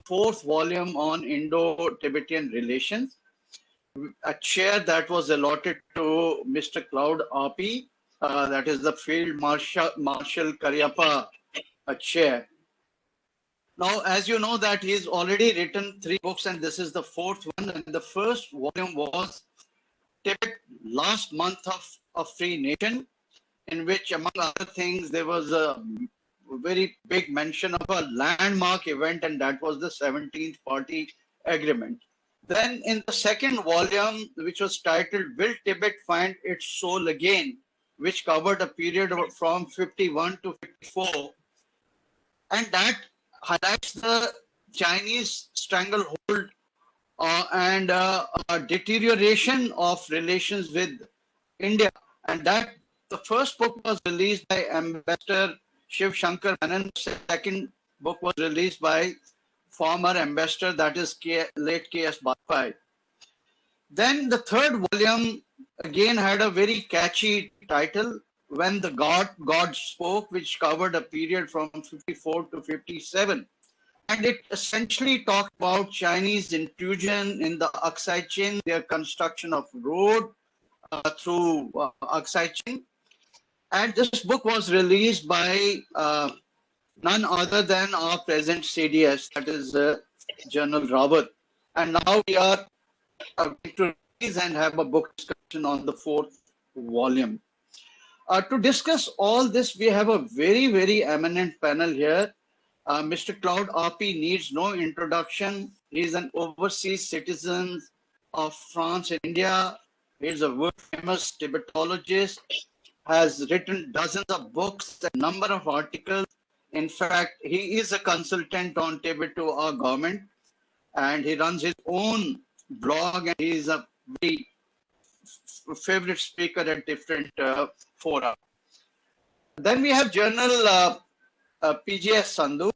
fourth volume on Indo-Tibetan relations. A chair that was allotted to Mr. Claude Arpi, that is the Field Marshal Cariappa chair. Now, as you know that he's already written 3 books and this is the 4th one. And the first volume was Tibet, Last Month of a Free Nation, in which, among other things, there was a very big mention of a landmark event, and that was the 17th Party Agreement. Then in the second volume, which was titled Will Tibet Find Its Soul Again, which covered a period from 51 to 54, and that highlights the Chinese stranglehold and deterioration of relations with India. And that the first book was released by Ambassador Shiv Shankar Menon. Second book was released by former ambassador, that is late K.S. Bajpai. Then the third volume again had a very catchy title, When the God Spoke, which covered a period from 54 to 57. And it essentially talked about Chinese intrusion in the Aksai Chin, their construction of road through Aksai Chin. And this book was released by none other than our present CDS, that is General Rawat. And now we are going to release and have a book discussion on the 4th volume. To discuss all this, we have a very, very eminent panel here. Mr. Claude Arpi needs no introduction. He is an overseas citizen of France and India. He is a world-famous Tibetologist, has written dozens of books, a number of articles. In fact, he is a consultant on Tibet to our government, and he runs his own blog, and he is a very favorite speaker at different fora. Then we have General PGS Sandhu,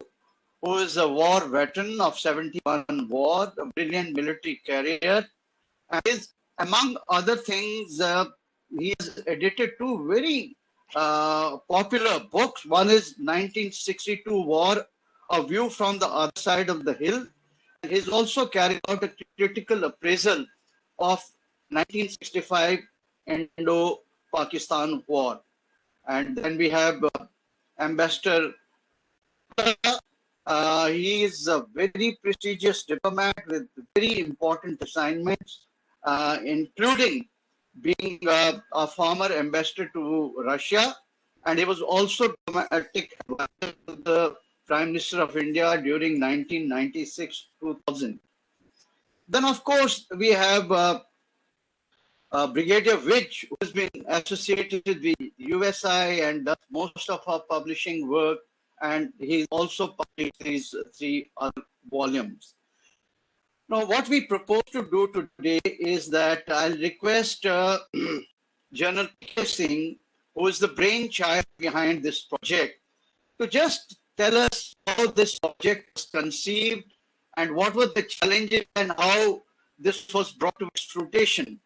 who is a war veteran of 71 war, a brilliant military career, and is, among other things, he has edited 2 very popular books. One is 1962 War, A View from the Other Side of the Hill. And he's also carried out a critical appraisal of 1965 Indo-Pakistan War. And then we have Ambassador. He is a very prestigious diplomat with very important assignments, including being a former ambassador to Russia, and he was also diplomatic advisor to the Prime Minister of India during 1996-2000. Then, of course, we have Brigadier Vij, who has been associated with the USI and does most of our publishing work, and he also published these 3 other volumes. Now, what we propose to do today is that I'll request General P.K. Singh, who is the brainchild behind this project, to just tell us how this project was conceived and what were the challenges and how this was brought to its fruition.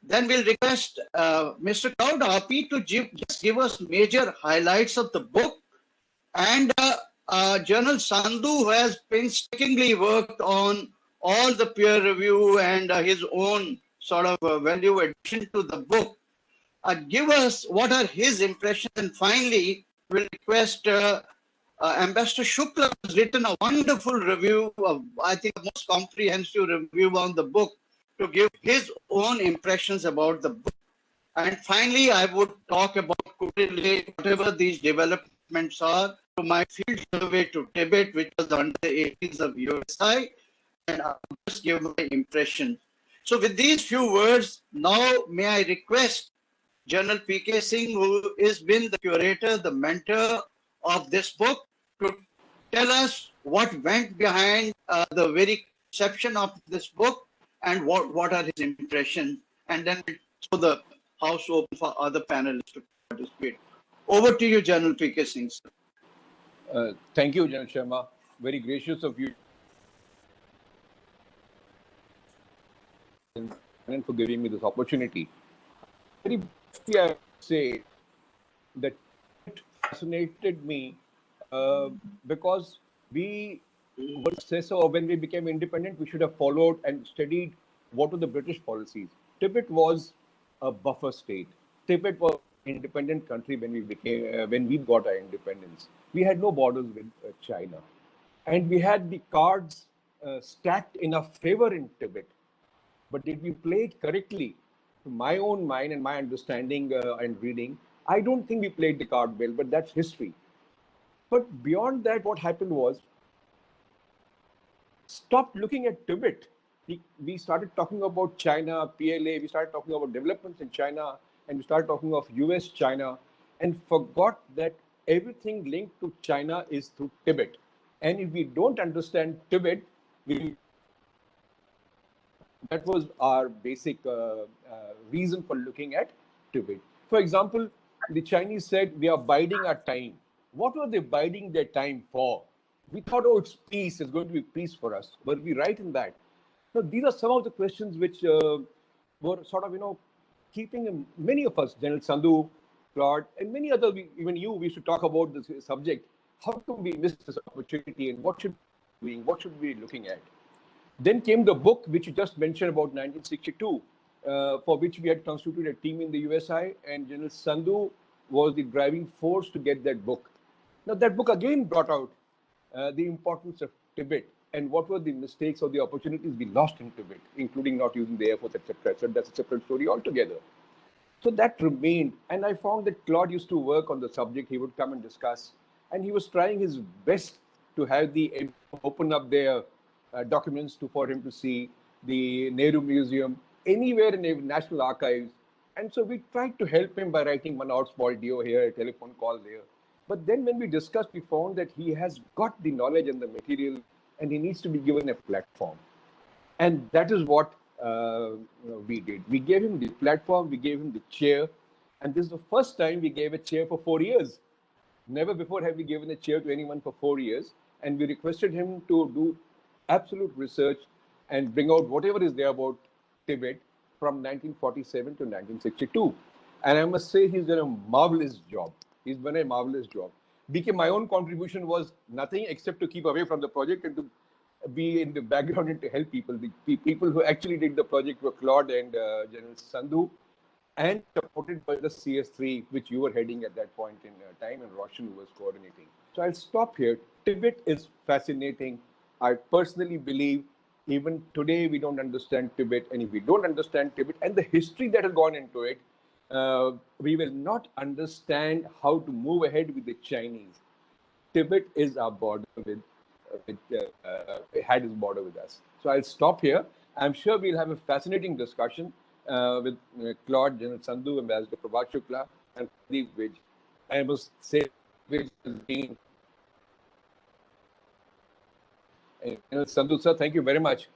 Then we'll request Mr. Claude Arpi to just give us major highlights of the book, and General Sandhu, who has painstakingly worked on all the peer review and his own sort of value addition to the book, give us what are his impressions. And finally, we'll request Ambassador Shukla, who has written a wonderful review, I think, a most comprehensive review on the book, to give his own impressions about the book. And finally, I would talk about, whatever these developments are, to my field survey to Tibet, which was under the 80s of USI, and I'll just give my impression. So with these few words, now may I request General P.K. Singh, who has been the curator, the mentor of this book, to tell us what went behind the very conception of this book and what are his impressions, and then so the house open for other panelists to participate. Over to you, General P.K. Singh. Thank you, General Sharma. Very gracious of you and for giving me this opportunity. Very briefly, I would say that it fascinated me because we was successor, or when we became independent, we should have followed and studied what were the British policies. Tibet was a buffer state. Tibet was an independent country when we became when we got our independence. We had no borders with China, and we had the cards stacked in our favor in Tibet. But did we play it correctly? To my own mind and my understanding and reading, I don't think we played the card well, but that's history. But beyond that, what happened was, stopped looking at Tibet. We started talking about China, PLA, we started talking about developments in China, and we started talking of US, China, and forgot that everything linked to China is through Tibet. And if we don't understand Tibet, that was our basic reason for looking at Tibet. For example, the Chinese said, we are biding our time. What were they biding their time for? We thought, oh, it's peace, it's going to be peace for us. Were we right in that? So these are some of the questions which were sort of, keeping many of us, General Sandhu, Claude, and many others, even you, we should talk about this subject. How come we miss this opportunity, and what should we be doing? What should we be looking at? Then came the book, which you just mentioned, about 1962, for which we had constituted a team in the USI, and General Sandhu was the driving force to get that book. Now, that book again brought out the importance of Tibet and what were the mistakes or the opportunities we lost in Tibet, including not using the Air Force, etc. So that's a separate story altogether. So that remained, and I found that Claude used to work on the subject. He would come and discuss, and he was trying his best to have the open up their documents for him to see, the Nehru Museum, anywhere in the National Archives. And so we tried to help him by writing one odd small deal here, a telephone call there. But then when we discussed, we found that he has got the knowledge and the material, and he needs to be given a platform. And that is what we did. We gave him the platform, we gave him the chair, and this is the first time we gave a chair for 4 years. Never before have we given a chair to anyone for 4 years, and we requested him to do absolute research and bring out whatever is there about Tibet from 1947 to 1962. And I must say he's done a marvelous job. He's done a marvelous job. My own contribution was nothing except to keep away from the project and to be in the background and to help people. The people who actually did the project were Claude and General Sandhu, and supported by the CS3, which you were heading at that point in time, and Roshan was coordinating. So I'll stop here. Tibet is fascinating. I personally believe even today we don't understand Tibet, and if we don't understand Tibet and the history that has gone into it, we will not understand how to move ahead with the Chinese. Tibet is our border had its border with us. So I'll stop here. I'm sure we'll have a fascinating discussion with Claude, General Sandhu, Ambassador Prabhat Shukla, and Pradeep, which I must say, which has been. General Sandhu, sir, thank you very much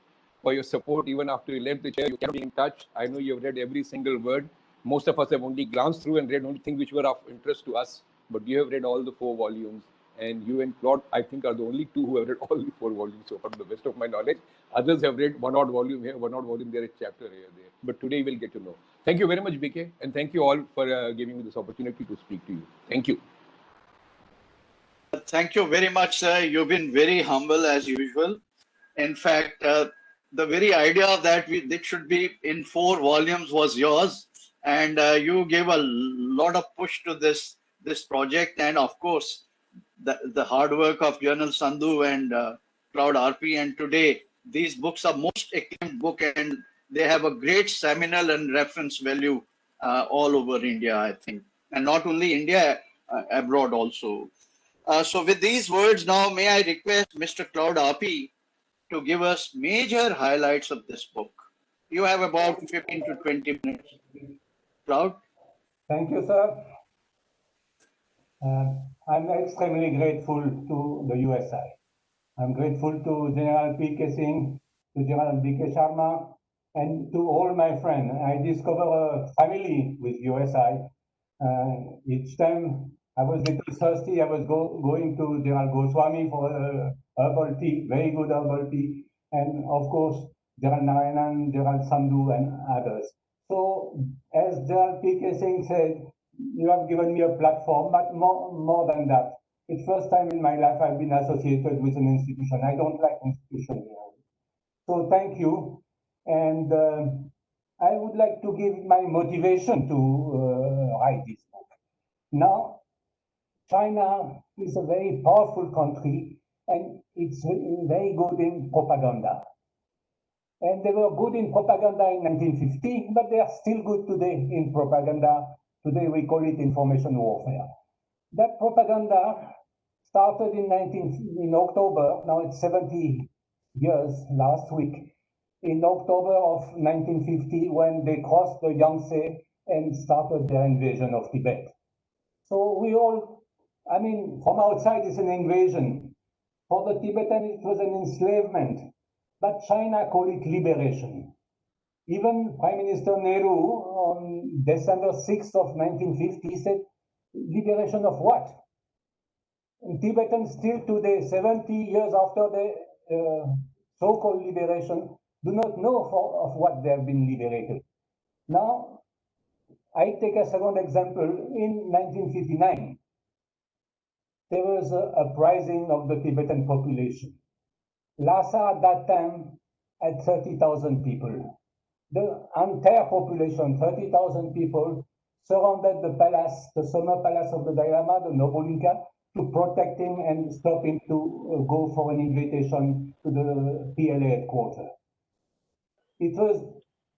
for your support. Even after you left the chair, you kept being in touch. I know you've read every single word. Most of us have only glanced through and read only things which were of interest to us, but you have read all the 4 volumes. And you and Claude, I think, are the only 2 who have read all the 4 volumes so far, to the best of my knowledge. Others have read one odd volume here, one odd volume there, a chapter here, there. But today we'll get to know. Thank you very much, BK. And thank you all for giving me this opportunity to speak to you. Thank you. Thank you very much, sir. You've been very humble as usual. In fact, the very idea that it should be in 4 volumes was yours, and you gave a lot of push to this project. And of course, the hard work of General Sandhu and Claude Arpi, and today these books are most acclaimed book, and they have a great seminal and reference value all over India, I think, and not only India, abroad also. So with these words now, may I request Mr. Claude Arpi to give us major highlights of this book. You have about 15 to 20 minutes. Claude? Thank you, sir. I'm extremely grateful to the USI. I'm grateful to General P.K. Singh, to General B.K. Sharma, and to all my friends. I discover a family with USI. Each time I was a little thirsty, I was going to General Goswami for herbal tea, very good herbal tea, and of course, General Narayanan, General Sandhu, and others. So, as General P.K. Singh said, you have given me a platform, but more than that, It's first time in my life I've been associated with an institution. I don't like institutions. So thank you. And I would like to give my motivation to write this book. Now, China is a very powerful country and it's very good in propaganda. And they were good in propaganda in 1950, but they are still good today in propaganda. Today we call it information warfare. That propaganda started in October, now it's 70 years, last week, in October of 1950, when they crossed the Yangtze and started their invasion of Tibet. So we all, I mean, from outside it's an invasion. For the Tibetans, it was an enslavement, but China called it liberation. Even Prime Minister Nehru on December 6th of 1950 said, liberation of what? And Tibetans still today, 70 years after the so-called liberation, do not know of what they have been liberated. Now, I take a second example. In 1959, there was an uprising of the Tibetan population. Lhasa at that time had 30,000 people. The entire population, 30,000 people, surrounded the palace, the summer palace of the Dalai Lama, the Noble Inca, to protect him and stop him to go for an invitation to the PLA headquarters. It was,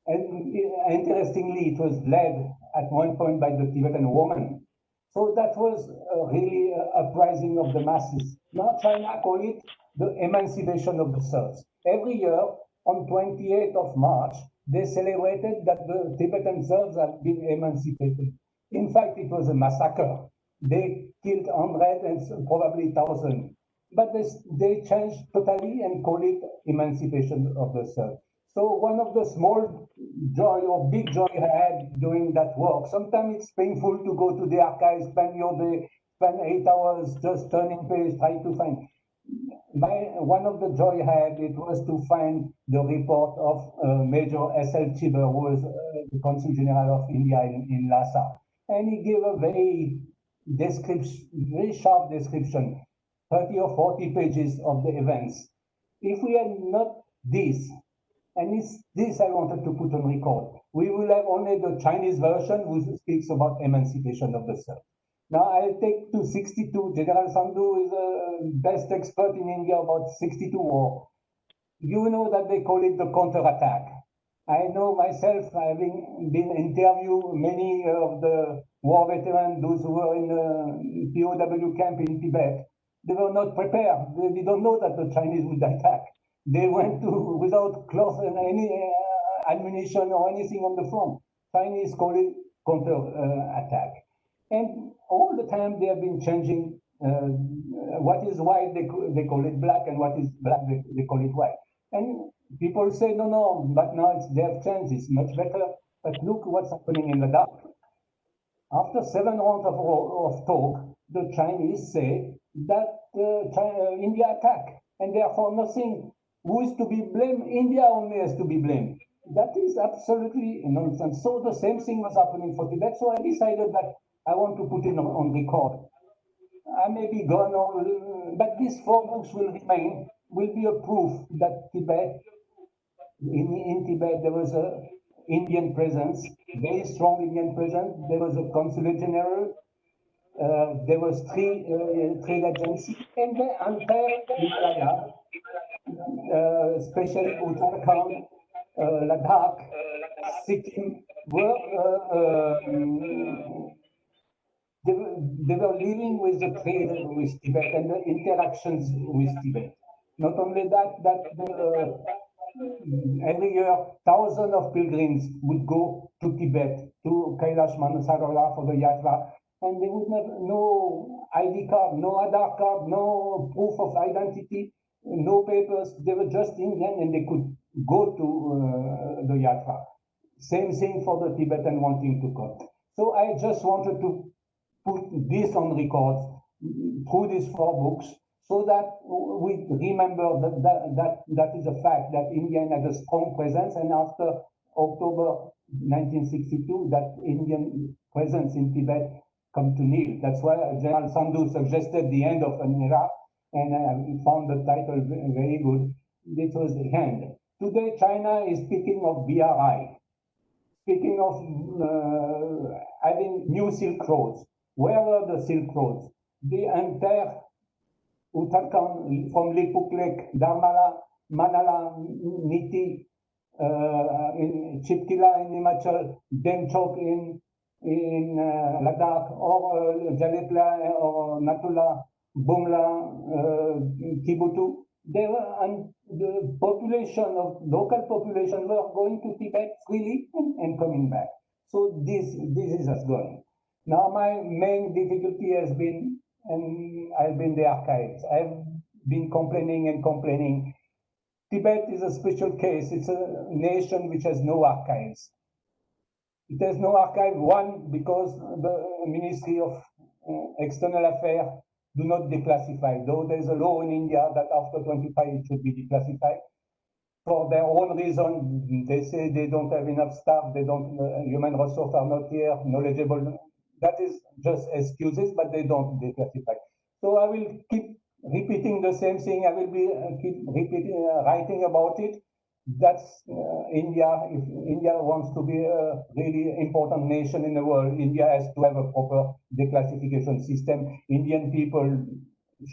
and interestingly, it was led at one point by the Tibetan woman. So that was really a uprising of the masses. Now China call it the emancipation of the serfs. Every year, on 28th of March, they celebrated that the Tibetan serfs have been emancipated. In fact, it was a massacre. They killed 100 and probably 1,000. But they changed totally and call it emancipation of the serfs. So one of the small joy or big joy I had doing that work, sometimes it's painful to go to the archives, spend your day, spend 8 hours just turning page, try to find. One of the joy I had, it was to find the report of Major S.L. Chiber, who was the Consul General of India in Lhasa. And he gave a very sharp description, 30 or 40 pages of the events. If we had not this, and it's this I wanted to put on record, we will have only the Chinese version which speaks about emancipation of the serf. Now I'll take to 62. General Sandhu is the best expert in India about 62 war. You know that they call it the counterattack. I know myself, having been interviewed many of the war veterans, those who were in the POW camp in Tibet, they were not prepared. They don't know that the Chinese would attack. They went to without clothes and any ammunition or anything on the front. Chinese call it counter-attack. And all the time they have been changing what is white, they call it black, and what is black, they call it white. And people say, no, but now they have changed, it's much better. But look what's happening in the dark. After 7 rounds of talk, the Chinese say that India attacked, and therefore nothing. Who is to be blamed? India only has to be blamed. That is absolutely nonsense. So the same thing was happening for Tibet. So I decided that I want to put it on record. I may be gone, but these 4 books will remain, will be a proof that Tibet, in Tibet, there was a Indian presence, very strong Indian presence. There was a consulate general. There was 3 trade agencies, and the entire Himalaya, especially Uttarakhand, Ladakh, Sikkim, were they were living with the trade with Tibet and the interactions with Tibet. Not only that, every year thousands of pilgrims would go to Tibet, to Kailash Manasarala for the yatra, and they would have no ID card, no Aadhaar card, no proof of identity, no papers. They were just Indian and they could go to the yatra. Same thing for the Tibetan wanting to come. So I just wanted to put this on record through these 4 books, so that we remember that is a fact, that India had a strong presence, and after October 1962, that Indian presence in Tibet come to kneel. That's why General Sandhu suggested the end of an era, and I found the title very good. It was the end. Today, China is speaking of BRI, speaking of having new Silk Roads. Where were the Silk Roads? The entire Uttarakhand, from Lipuk Lake, Dharmala, Manala, Niti, in Chipkila in Himachal, Demchok in Ladakh, or Jalitla or Natula, Bumla, Tibutu. They were, and the population of local population were going to Tibet freely and coming back. So this is us going. Now my main difficulty has been, and I've been the archives. I've been complaining and complaining. Tibet is a special case. It's a nation which has no archives. It has no archive, one, because the Ministry of External Affairs do not declassify, though there's a law in India that after 25 it should be declassified. For their own reason, they say they don't have enough staff, they don't, human resources are not here, knowledgeable. That is just excuses, but they don't declassify. So I will keep repeating the same thing. I will be keep repeating, writing about it. That's India. If India wants to be a really important nation in the world, India has to have a proper declassification system. Indian people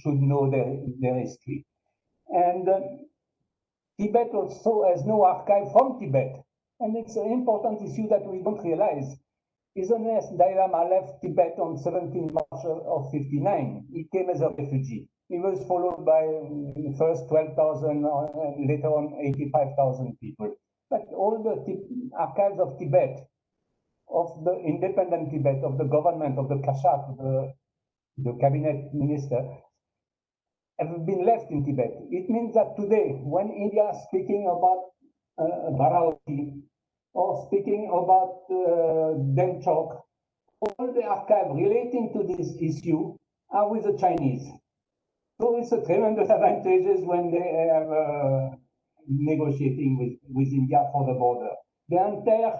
should know their history. And Tibet also has no archive from Tibet. And it's an important issue that we don't realize. His Holiness Dalai Lama left Tibet on 17 March of 59. He came as a refugee. He was followed by first 12,000, later on 85,000 people. But all the archives of Tibet, of the independent Tibet, of the government, of the Kashak, the cabinet minister, have been left in Tibet. It means that today, when India is speaking about Bharati, or speaking about Demchok, all the archives relating to this issue are with the Chinese. So it's a tremendous advantages when they are negotiating with India for the border. The entire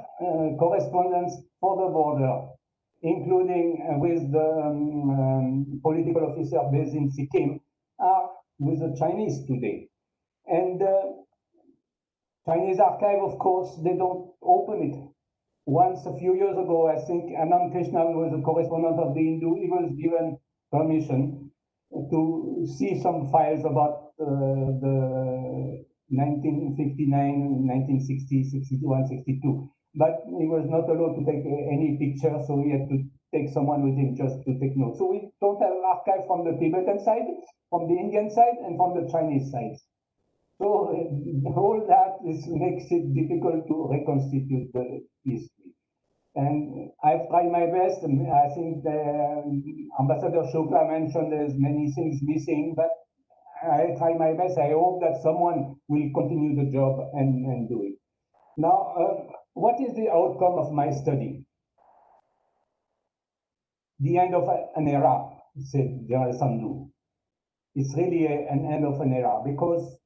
correspondence for the border, including with the political officer based in Sikkim, are with the Chinese today. And Chinese archive, of course, they don't open it. Once, a few years ago, I think Anand Krishnan was a correspondent of the Hindu. He was given permission to see some files about the 1959, 1960, 61, 62. But he was not allowed to take any picture, so he had to take someone with him just to take notes. So we don't have archive from the Tibetan side, from the Indian side, and from the Chinese side. So all that makes it difficult to reconstitute the history. And I've tried my best. I think Ambassador Shukla mentioned there's many things missing, but I try my best. I hope that someone will continue the job and do it. Now, what is the outcome of my study? The end of an era, said General Sandhu. It's really an end of an era, because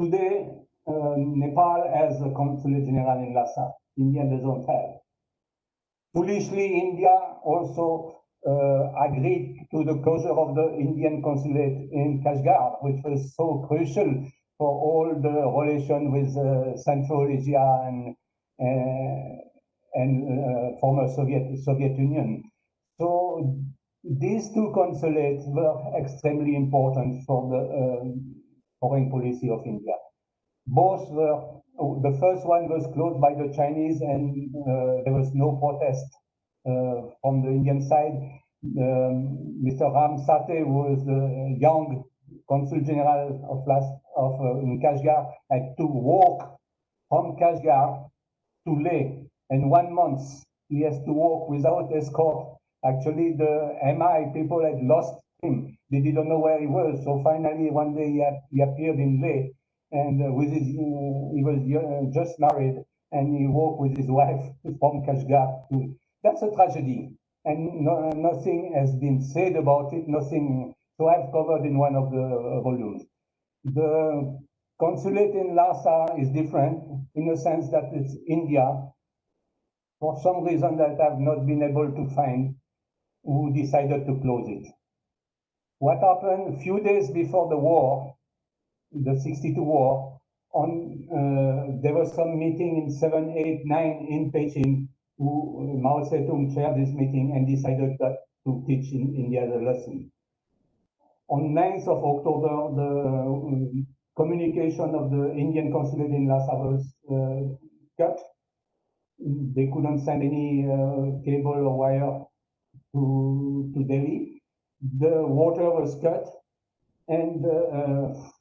today, Nepal has a Consulate General in Lhasa. India doesn't have. Foolishly, India also agreed to the closure of the Indian consulate in Kashgar, which was so crucial for all the relation with Central Asia and former Soviet Union. So these two consulates were extremely important for the foreign policy of India. Both were, the first one was closed by the Chinese, and there was no protest from the Indian side. Mr. Ram Sate was the young Consul General in Kashgar, had to walk from Kashgar to Leh, and 1 month he has to walk without escort. Actually, the MI people had lost him. They didn't know where he was. So finally, one day he appeared in Leh, and he was just married, and he walked with his wife from Kashgar to. That's a tragedy, and nothing has been said about it. Nothing. So I've covered in one of the volumes. The consulate in Lhasa is different in the sense that it's India. For some reason that I've not been able to find, who decided to close it. What happened a few days before the war, the 62 war, there was some meeting in 7, 8, 9 in Beijing, who Mao Zedong chaired this meeting and decided to teach in India the lesson. On 9th of October, the communication of the Indian consulate in Lhasa was cut. They couldn't send any cable or wire to Delhi. The water was cut, and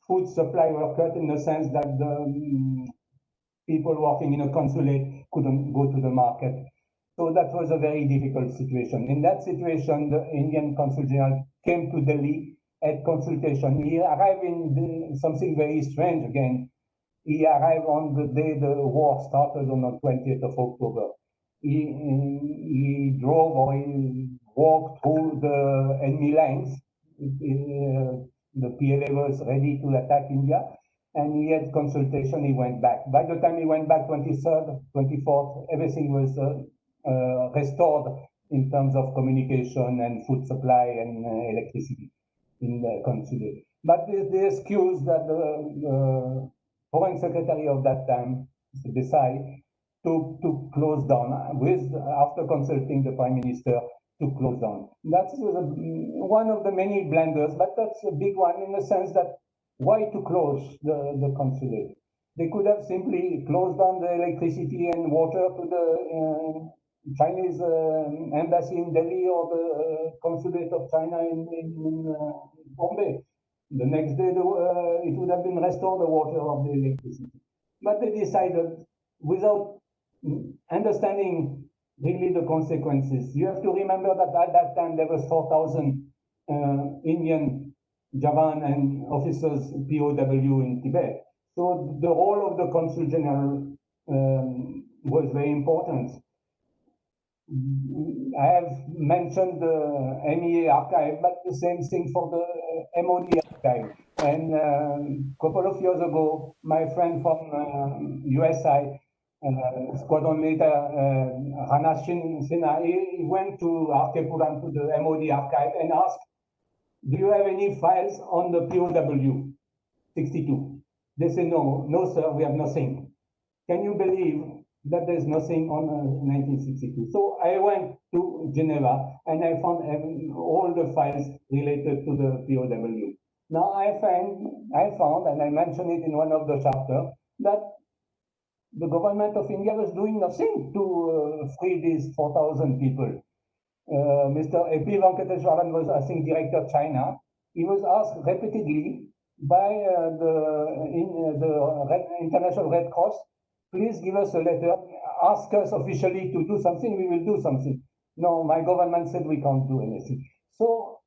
food supply were cut in the sense that the people working in a consulate couldn't go to the market. So that was a very difficult situation. In that situation, the Indian Consul General came to Delhi at consultation. He arrived in something very strange again. He arrived on the day the war started on the 20th of October. He drove or he walked through the enemy lines. The PLA was ready to attack India, and he had consultation. He went back. By the time he went back, 23rd, 24th, everything was restored in terms of communication and food supply and electricity in the consulate. But the excuse that the foreign secretary of that time, Desai, to close down after consulting the prime minister, to close down. That's one of the many blunders, but that's a big one in the sense that why to close the consulate? They could have simply closed down the electricity and water to the Chinese embassy in Delhi or the consulate of China in Bombay. The next day, it would have been restored, the water of the electricity. But they decided, without understanding really the consequences. You have to remember that at that time there was 4,000 Indian Javan and officers POW in Tibet. So the role of the Consul General was very important. I have mentioned the MEA archive, but the same thing for the MOD archive. And a couple of years ago, my friend from USI, Squadron Leader Rana Sinha, he went to Arkepuram to the MOD archive and asked, do you have any files on the POW 62? They said, no, sir, we have nothing. Can you believe that there's nothing on 1962? So I went to Geneva and I found all the files related to the POW. Now I found, and I mentioned it in one of the chapters, that the government of India was doing nothing to free these 4,000 people. Mr. A.P. Venkateswaran was, I think, director of China. He was asked repeatedly by the International Red Cross, please give us a letter, ask us officially to do something, we will do something. No, my government said we can't do anything. So,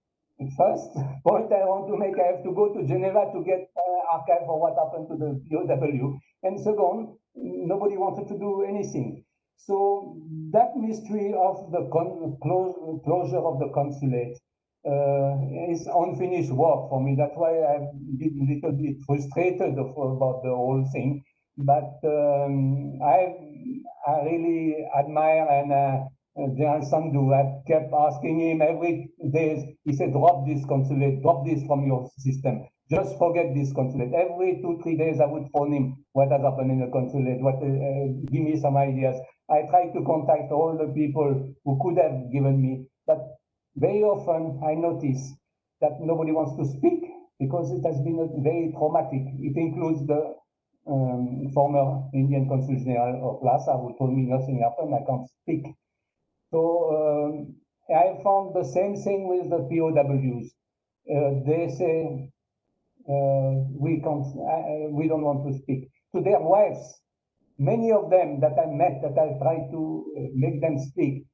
first point I want to make, I have to go to Geneva to get archive for what happened to the POW. And second, nobody wanted to do anything. So that mystery of the closure of the consulate is unfinished work for me. That's why I'm a little bit frustrated about the whole thing. But I really admire and General Sandhu. I kept asking him every day. He said, drop this consulate, drop this from your system. Just forget this consulate. Every 2-3 days, I would phone him. What has happened in the consulate? Give me some ideas. I tried to contact all the people who could have given me, but very often I notice that nobody wants to speak because it has been very traumatic. It includes the former Indian Consul General of Lhasa who told me nothing happened, I can't speak. So I found the same thing with the POWs. They say, we don't want to speak. To their wives, many of them that I met, that I tried to make them speak,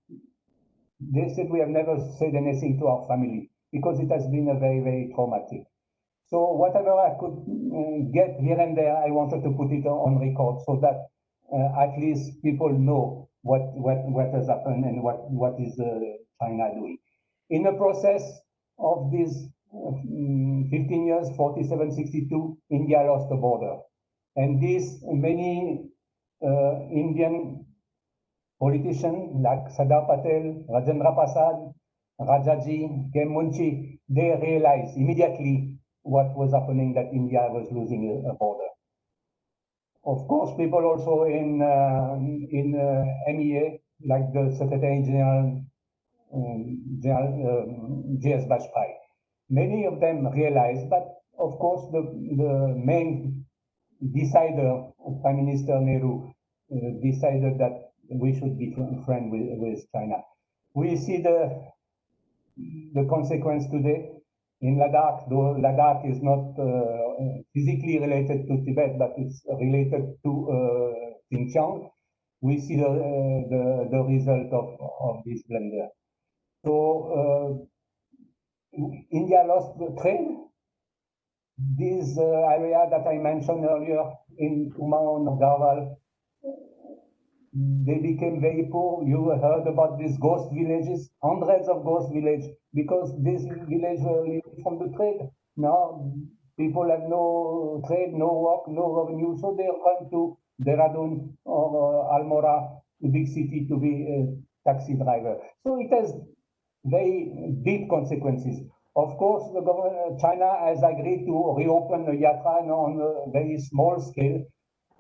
they said we have never said anything to our family because it has been a very, very traumatic. So whatever I could get here and there, I wanted to put it on record so that at least people know what has happened and what is China doing. In the process of these 15 years, 47, 62, India lost the border. And these many Indian politicians like Sardar Patel, Rajendra Prasad, Rajaji, Munshi, they realized immediately what was happening, that India was losing a border. Of course, people also in MEA, like the Secretary General, J.S. Bajpai, many of them realized, but of course the main decider, Prime Minister Nehru, decided that we should be friends with China. We see the consequence today in Ladakh, though Ladakh is not physically related to Tibet, but it's related to Xinjiang. We see the result of this blunder. So India lost the trade. This area that I mentioned earlier in Kumaon, Garhwal, they became very poor. You heard about these ghost villages, hundreds of ghost villages, because these villages were living from the trade. Now people have no trade, no work, no revenue, so they run to Dehradun or Almora, the big city, to be a taxi driver. So it has very deep consequences. Of course, the government, China has agreed to reopen the Yatra on a very small scale,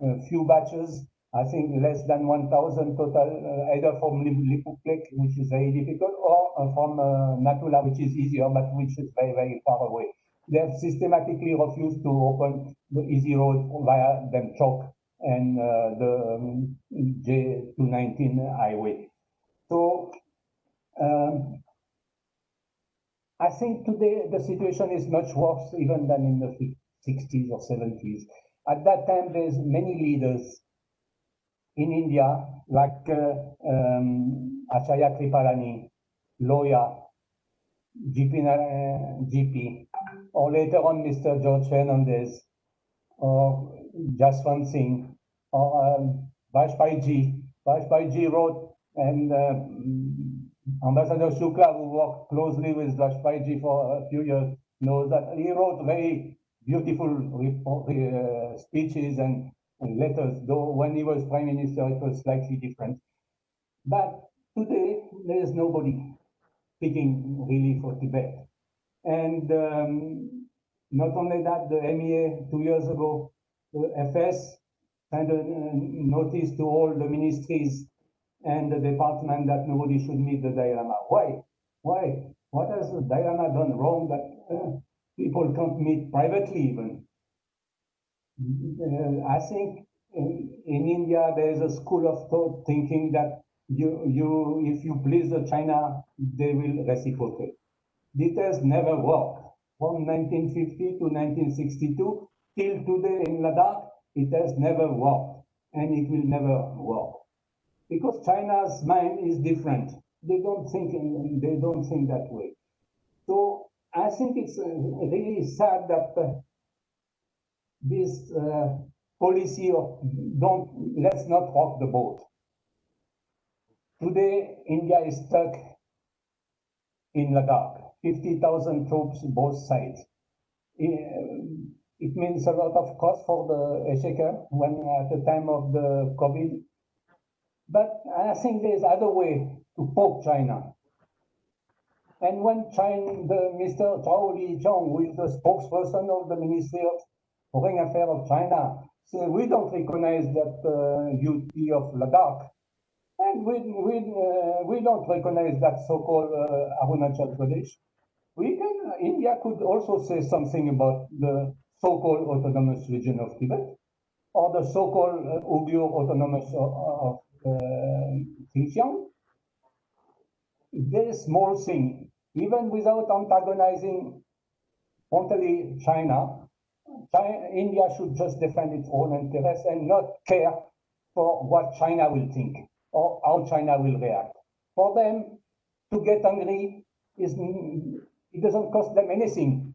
a few batches, I think less than 1,000 total, either from Lipukek, which is very difficult, or from Natula, which is easier, but which is very, very far away. They have systematically refused to open the easy road via Demchok and the J219 highway. So I think today the situation is much worse even than in the 60s or 70s. At that time, there's many leaders in India, like Acharya Kripalani, lawyer, GP, or later on Mr. George Fernandez, or Jaswant Singh, or Vajpayee Ji. Vajpayee Ji wrote, and Ambassador Shukla, who worked closely with Vajpayee Ji for a few years, knows that he wrote very beautiful speeches and letters, though when he was Prime Minister it was slightly different. But today there is nobody speaking really for Tibet. And not only that, the MEA 2 years ago, the FS sent a notice to all the ministries and the department that nobody should meet the Dalai Lama. Why? Why? What has the Dalai Lama done wrong that people can't meet privately even? I think in India there is a school of thought thinking that if you please the China, they will reciprocate. This has never worked. From 1950 to 1962 till today in Ladakh, it has never worked, and it will never work. Because China's mind is different. They don't think that way. So I think it's really sad that this policy of let's not rock the boat. Today, India is stuck in Ladakh, 50,000 troops both sides. It means a lot of cost for the exchequer when at the time of the COVID. But I think there's other way to poke China. And when Mr. Zhao Lijiang, who is the spokesperson of the Ministry of Foreign Affairs of China, said we don't recognize that unity of Ladakh, and we don't recognize that so-called Arunachal Pradesh. India could also say something about the so-called autonomous region of Tibet, or the so-called Uyghur autonomous of Xinjiang. Very small thing, even without antagonizing frontally China, India should just defend its own interests and not care for what China will think or how China will react. For them to get angry, it doesn't cost them anything.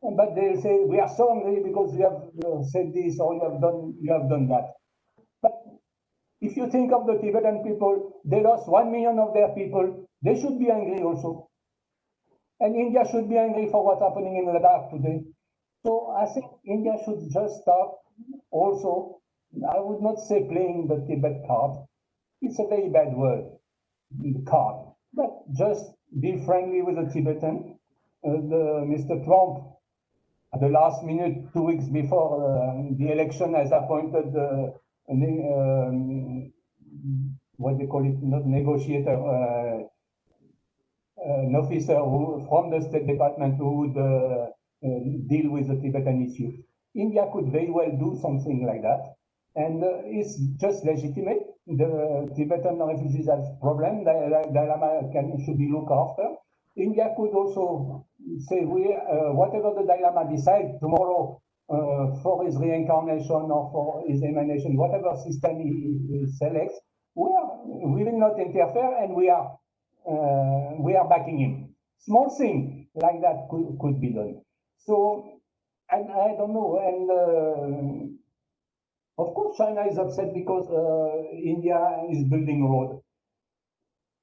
But they'll say, we are so angry because you have said this or you have done that. But if you think of the Tibetan people, they lost 1 million of their people. They should be angry also. And India should be angry for what's happening in Ladakh today. So I think India should just start also, I would not say playing the Tibet card. It's a very bad word, the card. But just be friendly with the Tibetan. Mr. Trump, at the last minute, 2 weeks before the election, has appointed what they call it, not negotiator, an officer from the State Department who would deal with the Tibetan issue. India could very well do something like that, and it's just legitimate. The Tibetan refugees have problems. The Lama should be looked after. India could also say, whatever the Dalai Lama decides tomorrow for his reincarnation or for his emanation, whatever system he selects, we will not interfere, and we are backing him. Small thing like that could be done. So, and I don't know, and of course China is upset because India is building a road.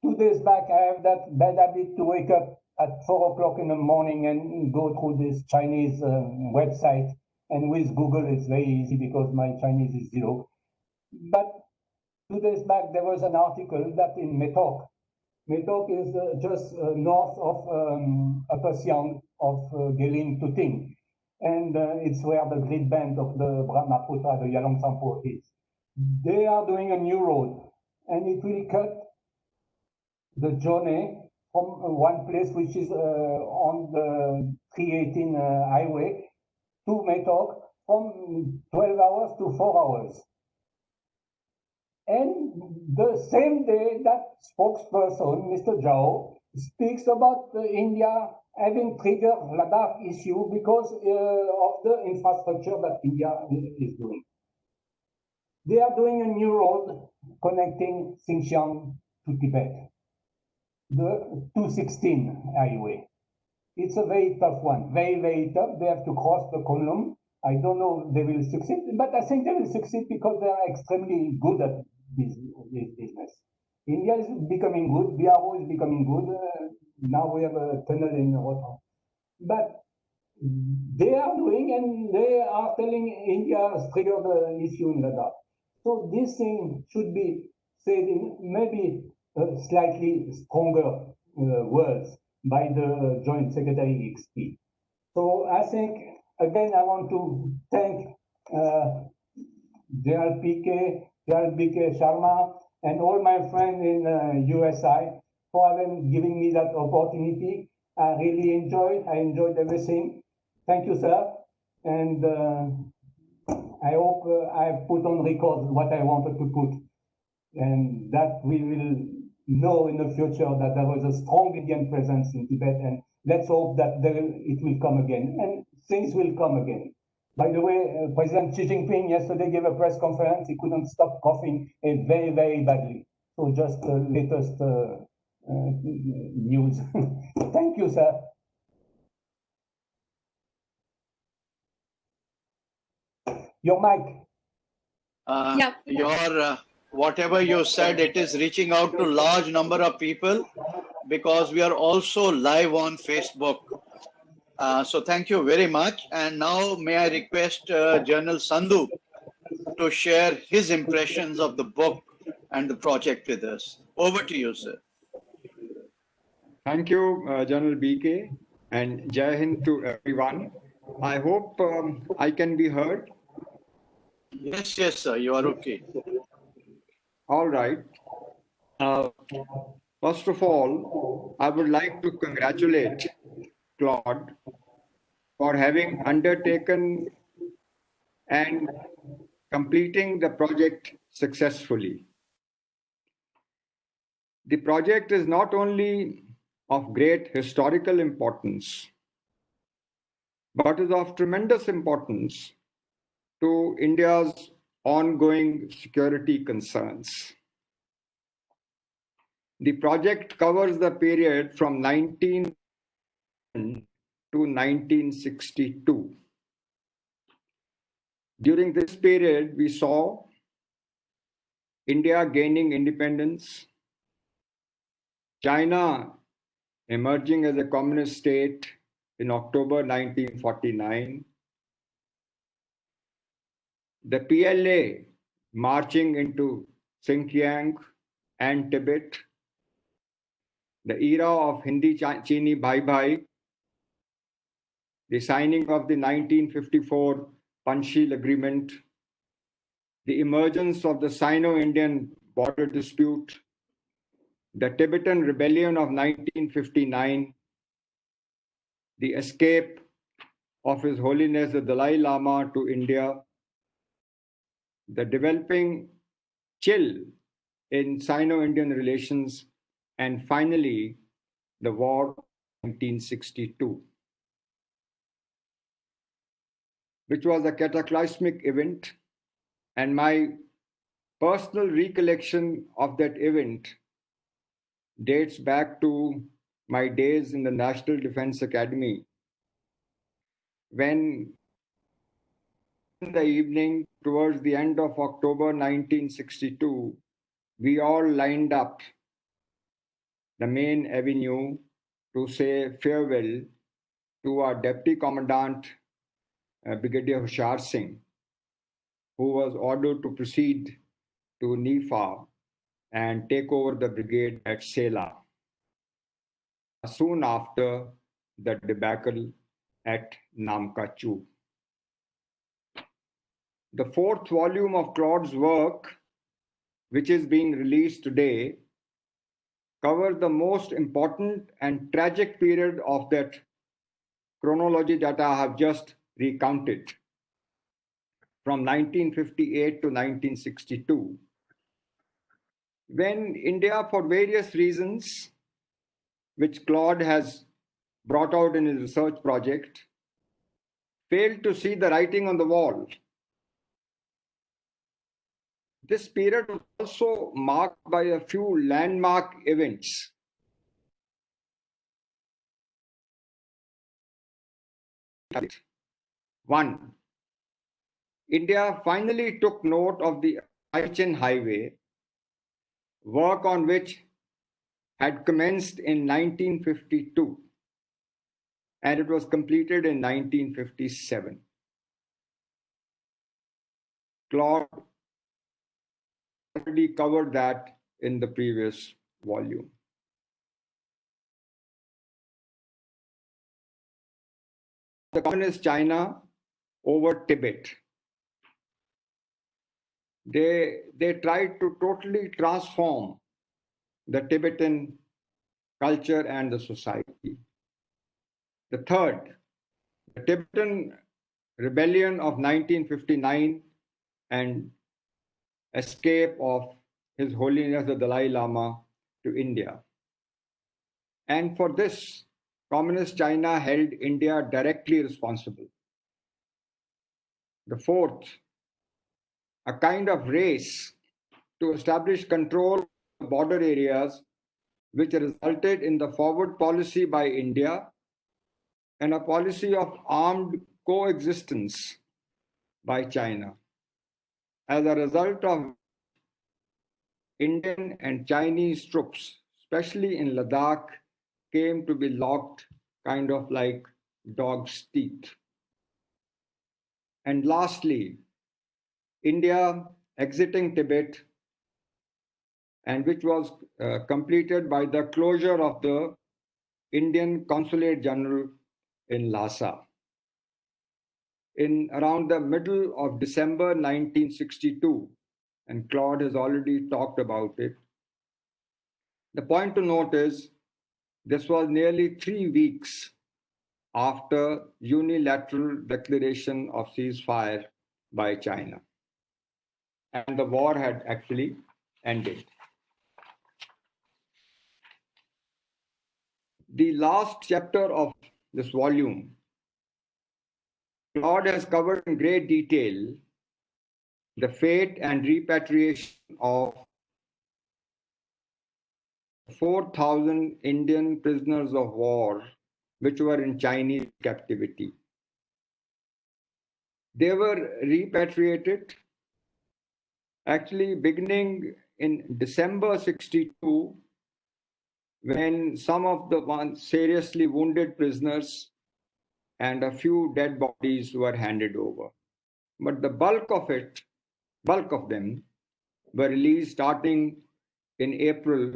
2 days back, I have that bad habit to wake up at 4 o'clock in the morning and go through this Chinese website. And with Google, it's very easy because my Chinese is zero. But 2 days back, there was an article that in Metok is just north of Upper Siang of Gelin to Ting. And it's where the grid band of the Brahmaputra, the Yalong Tsampo is. They are doing a new road, and it will cut the journey from one place which is on the 318 highway to Metok from 12 hours to 4 hours. And the same day, that spokesperson, Mr. Zhao, speaks about India having triggered Ladakh issue because of the infrastructure that India is doing. They are doing a new road connecting Xinjiang to Tibet, the 216 highway. It's a very tough one, very, very tough. They have to cross the Kunlun. I don't know if they will succeed, but I think they will succeed because they are extremely good at this business. India is becoming good, BRO is becoming good. Now we have a tunnel in Roshan. But they are doing, and they are telling India has triggered the issue in Ladakh. So this thing should be said in maybe slightly stronger words by the Joint Secretary XP. So I think, again, I want to thank General BK Sharma, and all my friends in USI for giving me that opportunity. I really enjoyed everything. Thank you, sir. And I hope I've put on record what I wanted to put, and that we will know in the future that there was a strong Indian presence in Tibet, and let's hope that it will come again, and things will come again. By the way, President Xi Jinping yesterday gave a press conference. He couldn't stop coughing very, very badly. So just the latest news. Thank you, sir. Your mic. Your whatever you said, it is reaching out to large number of people because we are also live on Facebook. So thank you very much. And now may I request General Sandhu to share his impressions of the book and the project with us. Over to you, sir. Thank you, General BK, and Jai Hind to everyone. I hope I can be heard. Yes, yes, sir. You are okay. All right. First of all, I would like to congratulate Claude for having undertaken and completing the project successfully. The project is not only of great historical importance, but is of tremendous importance to India's ongoing security concerns. The project covers the period from 19 to 1962. During this period, we saw India gaining independence, China emerging as a communist state in October 1949, the PLA marching into Xinjiang and Tibet, the era of Hindi Chini Bhai Bhai, the signing of the 1954 Panchsheel Agreement, the emergence of the Sino-Indian border dispute, the Tibetan Rebellion of 1959, the escape of His Holiness the Dalai Lama to India, the developing chill in Sino-Indian relations, and finally, the war of 1962, which was a cataclysmic event. And my personal recollection of that event dates back to my days in the National Defense Academy, when in the evening, towards the end of October 1962, we all lined up the main avenue to say farewell to our Deputy Commandant, Brigadier Hushar Singh, who was ordered to proceed to Nifa and take over the brigade at Sela soon after the debacle at Namkachu. The fourth volume of Claude's work, which is being released today, covers the most important and tragic period of that chronology that I have just recounted, from 1958 to 1962, when India, for various reasons, which Claude has brought out in his research project, failed to see the writing on the wall. This period was also marked by a few landmark events. One, India finally took note of the Aichen Highway, work on which had commenced in 1952, and it was completed in 1957. Claude already covered that in the previous volume. The Communist China over Tibet. They tried to totally transform the Tibetan culture and the society. The third, the Tibetan Rebellion of 1959 and escape of His Holiness the Dalai Lama to India. And for this, Communist China held India directly responsible. The fourth, a kind of race to establish control of the border areas, which resulted in the forward policy by India and a policy of armed coexistence by China. As a result of Indian and Chinese troops, especially in Ladakh, came to be locked kind of like dog's teeth. And lastly, India exiting Tibet, and which was completed by the closure of the Indian Consulate General in Lhasa. In around the middle of December 1962, and Claude has already talked about it. The point to note is this was nearly 3 weeks after unilateral declaration of ceasefire by China, and the war had actually ended. The last chapter of this volume, Claude has covered in great detail the fate and repatriation of 4,000 Indian prisoners of war which were in Chinese captivity. They were repatriated actually beginning in December 62, when some of the ones seriously wounded prisoners and a few dead bodies were handed over. But the bulk of them were released starting in April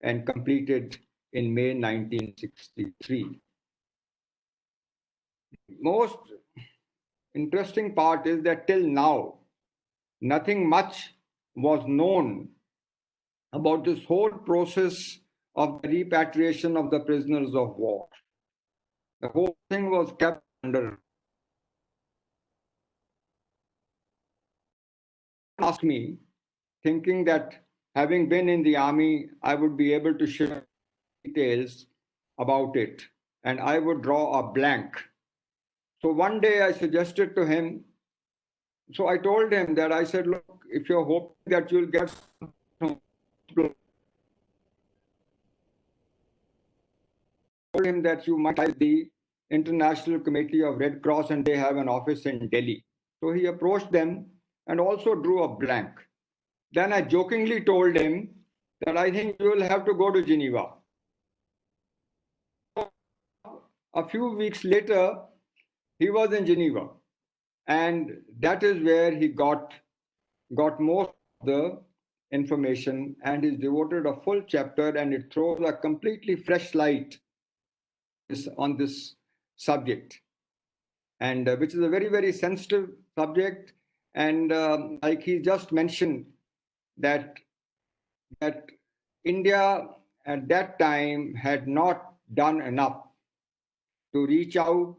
and completed in May 1963. Most interesting part is that till now, nothing much was known about this whole process of the repatriation of the prisoners of war. The whole thing was kept under. Ask me, thinking that having been in the army, I would be able to share details about it, and I would draw a blank. So one day I suggested to him, so I told him that I said, look, if you're hoping that you'll get some, told him that you might like the International Committee of Red Cross and they have an office in Delhi. So he approached them and also drew a blank. Then I jokingly told him that I think you will have to go to Geneva. A few weeks later, he was in Geneva, and that is where he got most of the information, and he's devoted a full chapter, and it throws a completely fresh light on this subject, and which is a very, very sensitive subject. And like he just mentioned, that India at that time had not done enough to reach out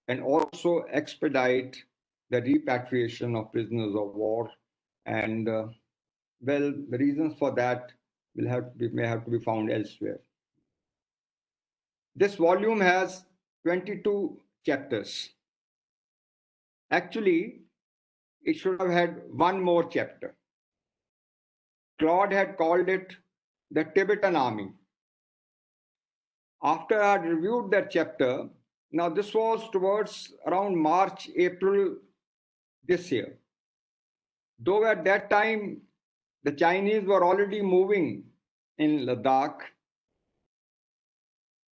and also expedite the repatriation of prisoners of war. And well, the reasons for that may have to be found elsewhere. This volume has 22 chapters. Actually, it should have had one more chapter. Claude had called it the Tibetan Army. After I had reviewed that chapter, now this was towards around March, April this year. Though at that time, the Chinese were already moving in Ladakh,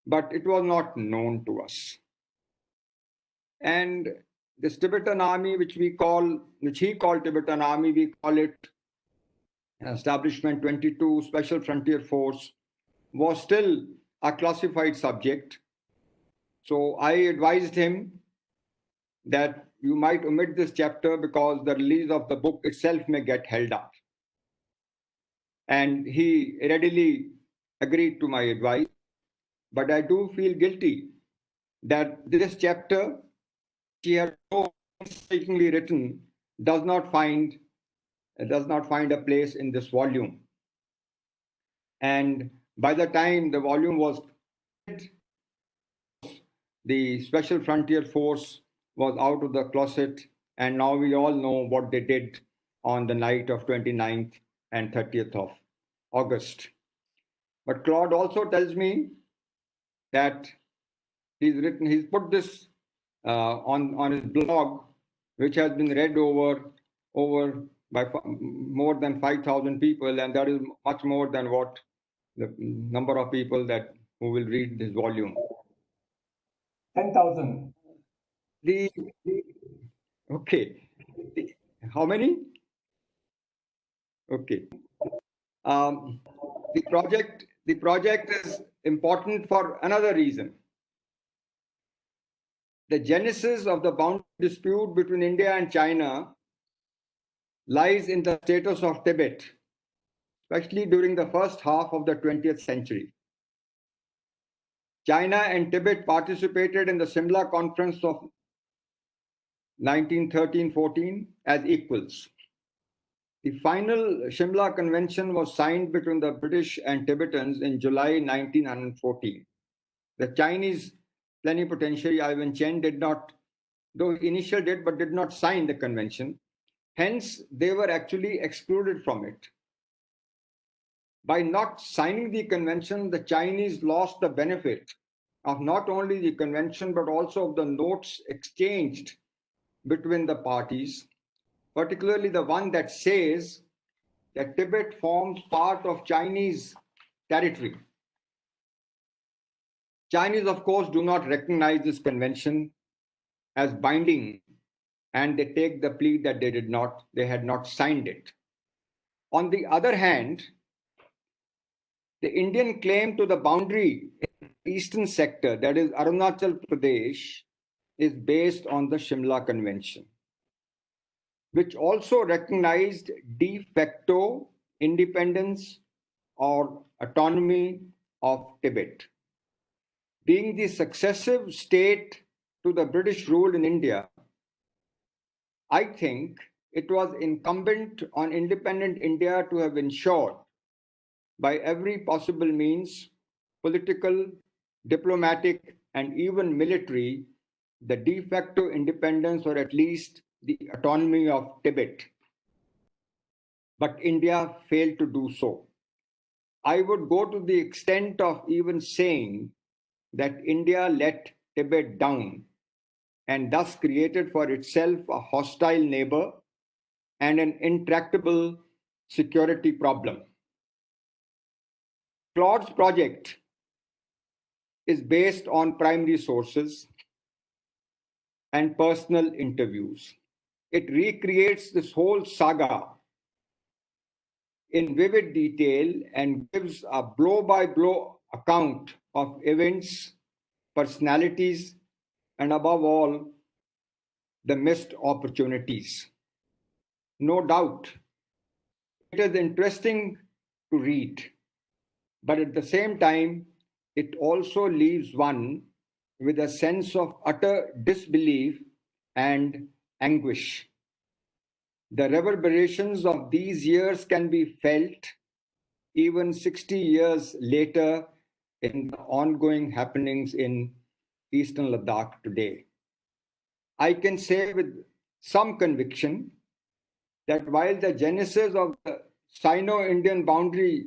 but it was not known to us. And this Tibetan Army, which he called Tibetan Army, we call it Establishment 22 Special Frontier Force, was still a classified subject. So I advised him that you might omit this chapter because the release of the book itself may get held up. And he readily agreed to my advice. But I do feel guilty that this chapter he has so painstakingly written does not find a place in this volume. And by the time the volume was, the Special Frontier Force was out of the closet, and now we all know what they did on the night of 29th and 30th of August. But Claude also tells me that he's put this on his blog, which has been read over by more than 5,000 people, and that is much more than what the number of people who will read this volume. 10,000. Okay. How many? Okay. The project is important for another reason. The genesis of the boundary dispute between India and China lies in the status of Tibet, especially during the first half of the 20th century. China and Tibet participated in the Shimla Conference of 1913-14 as equals. The final Shimla Convention was signed between the British and Tibetans in July 1914. The Chinese plenipotentiary Ivan Chen did not, though initial did, but did not sign the convention. Hence, they were actually excluded from it. By not signing the convention, the Chinese lost the benefit of not only the convention, but also of the notes exchanged between the parties, particularly the one that says that Tibet forms part of Chinese territory. Chinese, of course, do not recognize this convention as binding, and they take the plea that they had not signed it. On the other hand, The Indian claim to the boundary in the eastern sector, that is Arunachal Pradesh, is based on the Shimla Convention, which also recognized de facto independence or autonomy of Tibet. Being the successive state to the British rule in India, I think it was incumbent on independent India to have ensured by every possible means, political, diplomatic, and even military, the de facto independence or at least the autonomy of Tibet. But India failed to do so. I would go to the extent of even saying that India let Tibet down and thus created for itself a hostile neighbor and an intractable security problem. Claude's project is based on primary sources and personal interviews. It recreates this whole saga in vivid detail and gives a blow-by-blow account of events, personalities, and above all, the missed opportunities. No doubt, it is interesting to read, but at the same time, it also leaves one with a sense of utter disbelief and anguish. The reverberations of these years can be felt even 60 years later in the ongoing happenings in Eastern Ladakh today. I can say with some conviction that while the genesis of the Sino-Indian boundary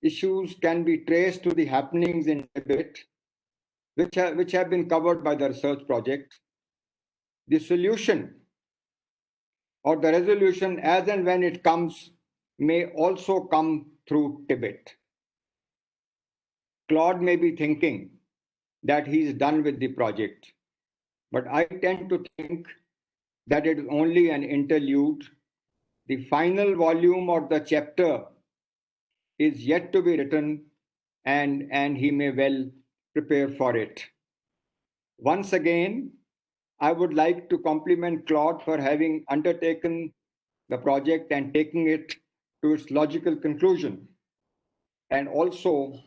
issues can be traced to the happenings in Tibet, which have been covered by the research project, the solution or the resolution as and when it comes may also come through Tibet. Claude may be thinking that he's done with the project, but I tend to think that it is only an interlude. The final volume or the chapter is yet to be written, and he may well prepare for it. Once again, I would like to compliment Claude for having undertaken the project and taking it to its logical conclusion, and also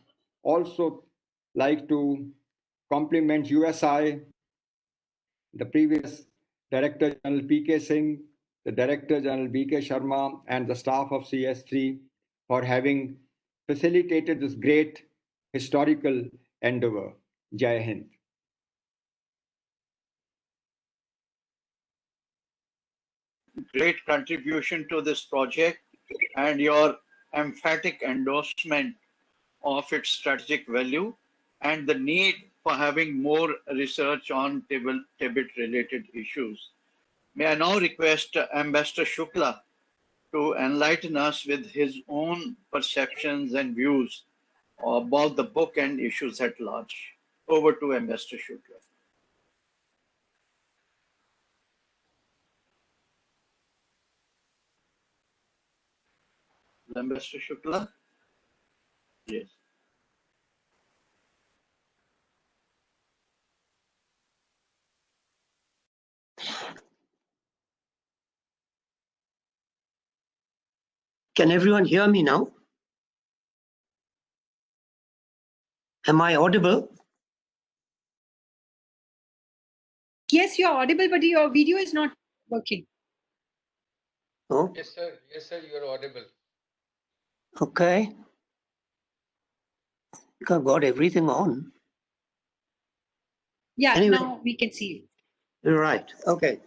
like to compliment USI, the previous Director General P.K. Singh, the Director General B.K. Sharma, and the staff of CS3 for having facilitated this great historical endeavor. Jai Hind. Great contribution to this project and your emphatic endorsement of its strategic value and the need for having more research on Tibet-related issues. May I now request Ambassador Shukla to enlighten us with his own perceptions and views about the book and issues at large. Over to Ambassador Shukla. Ambassador Shukla? Yes. Can everyone hear me now? Am I audible? Yes, you're audible, but your video is not working. Oh, Yes, sir. Yes, sir. You're audible. okay. I've got everything on. Yeah, Anyway. now we can see You're right. Okay.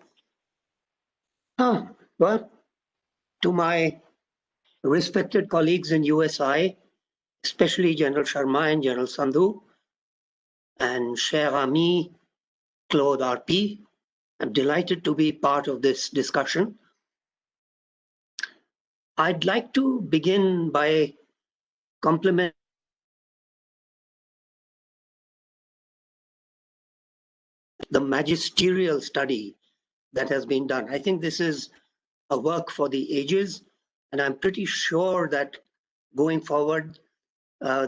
Well, to my respected colleagues in USI, especially General Sharma and General Sandhu, and cher ami Claude Arpi, I'm delighted to be part of this discussion. I'd like to begin by complimenting the magisterial study that has been done. I think this is a work for the ages, and I'm pretty sure that going forward,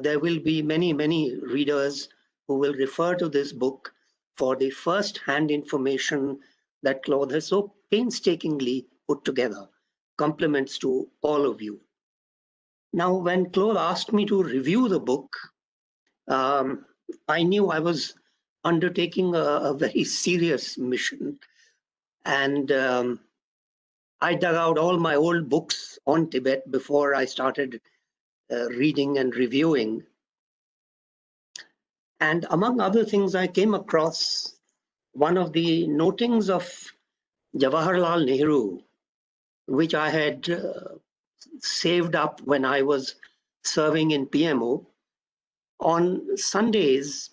there will be many, many readers who will refer to this book for the first-hand information that Claude has so painstakingly put together. Compliments to all of you. Now, when Claude asked me to review the book, I knew I was undertaking a very serious mission. And I dug out all my old books on Tibet before I started reading and reviewing. And among other things, I came across one of the notings of Jawaharlal Nehru, which I had saved up when I was serving in PMO. On Sundays,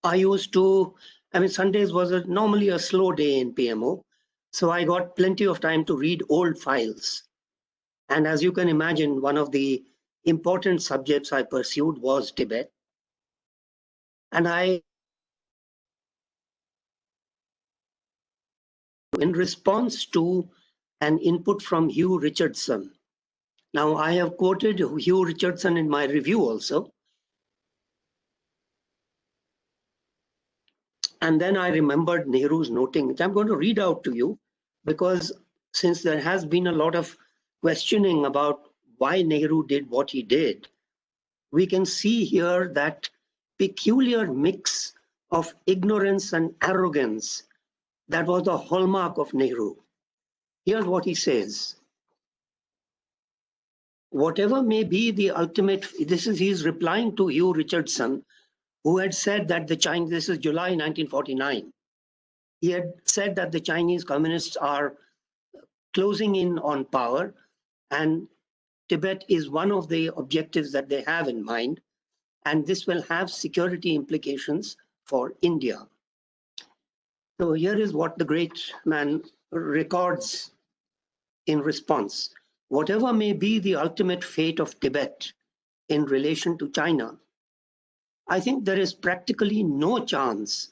Sundays was normally a slow day in PMO, so I got plenty of time to read old files. And as you can imagine, one of the important subjects I pursued was Tibet. And in response to an input from Hugh Richardson. Now, I have quoted Hugh Richardson in my review also. And then I remembered Nehru's noting, which I'm going to read out to you, because since there has been a lot of questioning about why Nehru did what he did, we can see here that peculiar mix of ignorance and arrogance that was the hallmark of Nehru. Here's what he says. Whatever may be the ultimate, he's replying to Hugh Richardson, who had said that the Chinese, this is July 1949, he had said that the Chinese communists are closing in on power and Tibet is one of the objectives that they have in mind, and this will have security implications for India. So here is what the great man records in response. Whatever may be the ultimate fate of Tibet in relation to China, I think there is practically no chance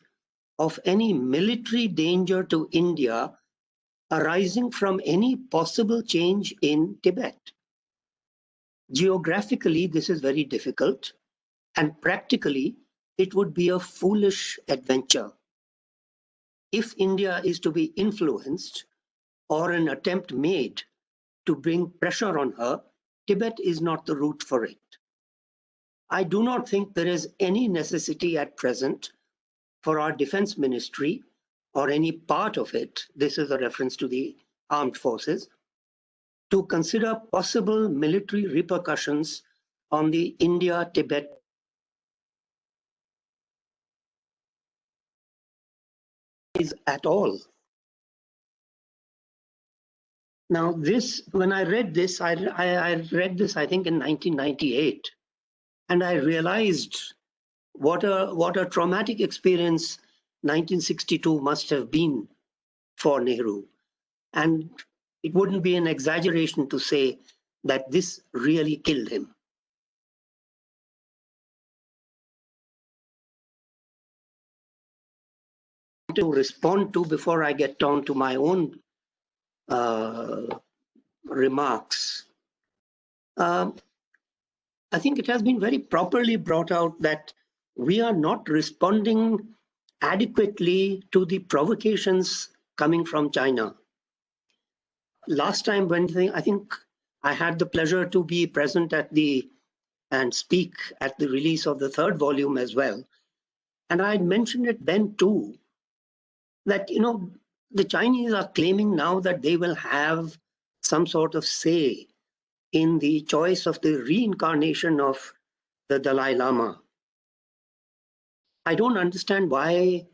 of any military danger to India arising from any possible change in Tibet. Geographically, this is very difficult, and practically, it would be a foolish adventure. If India is to be influenced or an attempt made to bring pressure on her, Tibet is not the route for it. I do not think there is any necessity at present for our defense ministry or any part of it, this is a reference to the armed forces, to consider possible military repercussions on the India-Tibet at all. Now this, when I read this, I read this, I think in 1998, and I realized what a traumatic experience 1962 must have been for Nehru. And it wouldn't be an exaggeration to say that this really killed him. To respond to before I get down to my own remarks. I think it has been very properly brought out that we are not responding adequately to the provocations coming from China. Last time when I think I had the pleasure to be present at and speak at the release of the third volume as well. And I had mentioned it then too, that, the Chinese are claiming now that they will have some sort of say in the choice of the reincarnation of the Dalai Lama. I don't understand why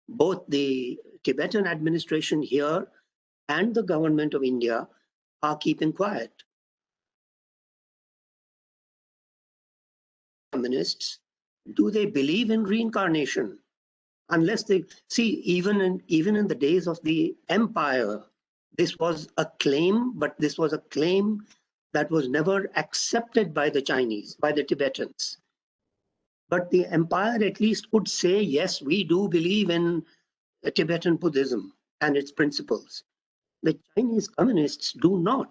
both the Tibetan administration here and the government of India are keeping quiet. Communists, do they believe in reincarnation? Unless they see, even in the days of the empire, this was a claim, but this was a claim that was never accepted by the Chinese, by the Tibetans. But the empire at least could say, yes, we do believe in Tibetan Buddhism and its principles. The Chinese communists do not.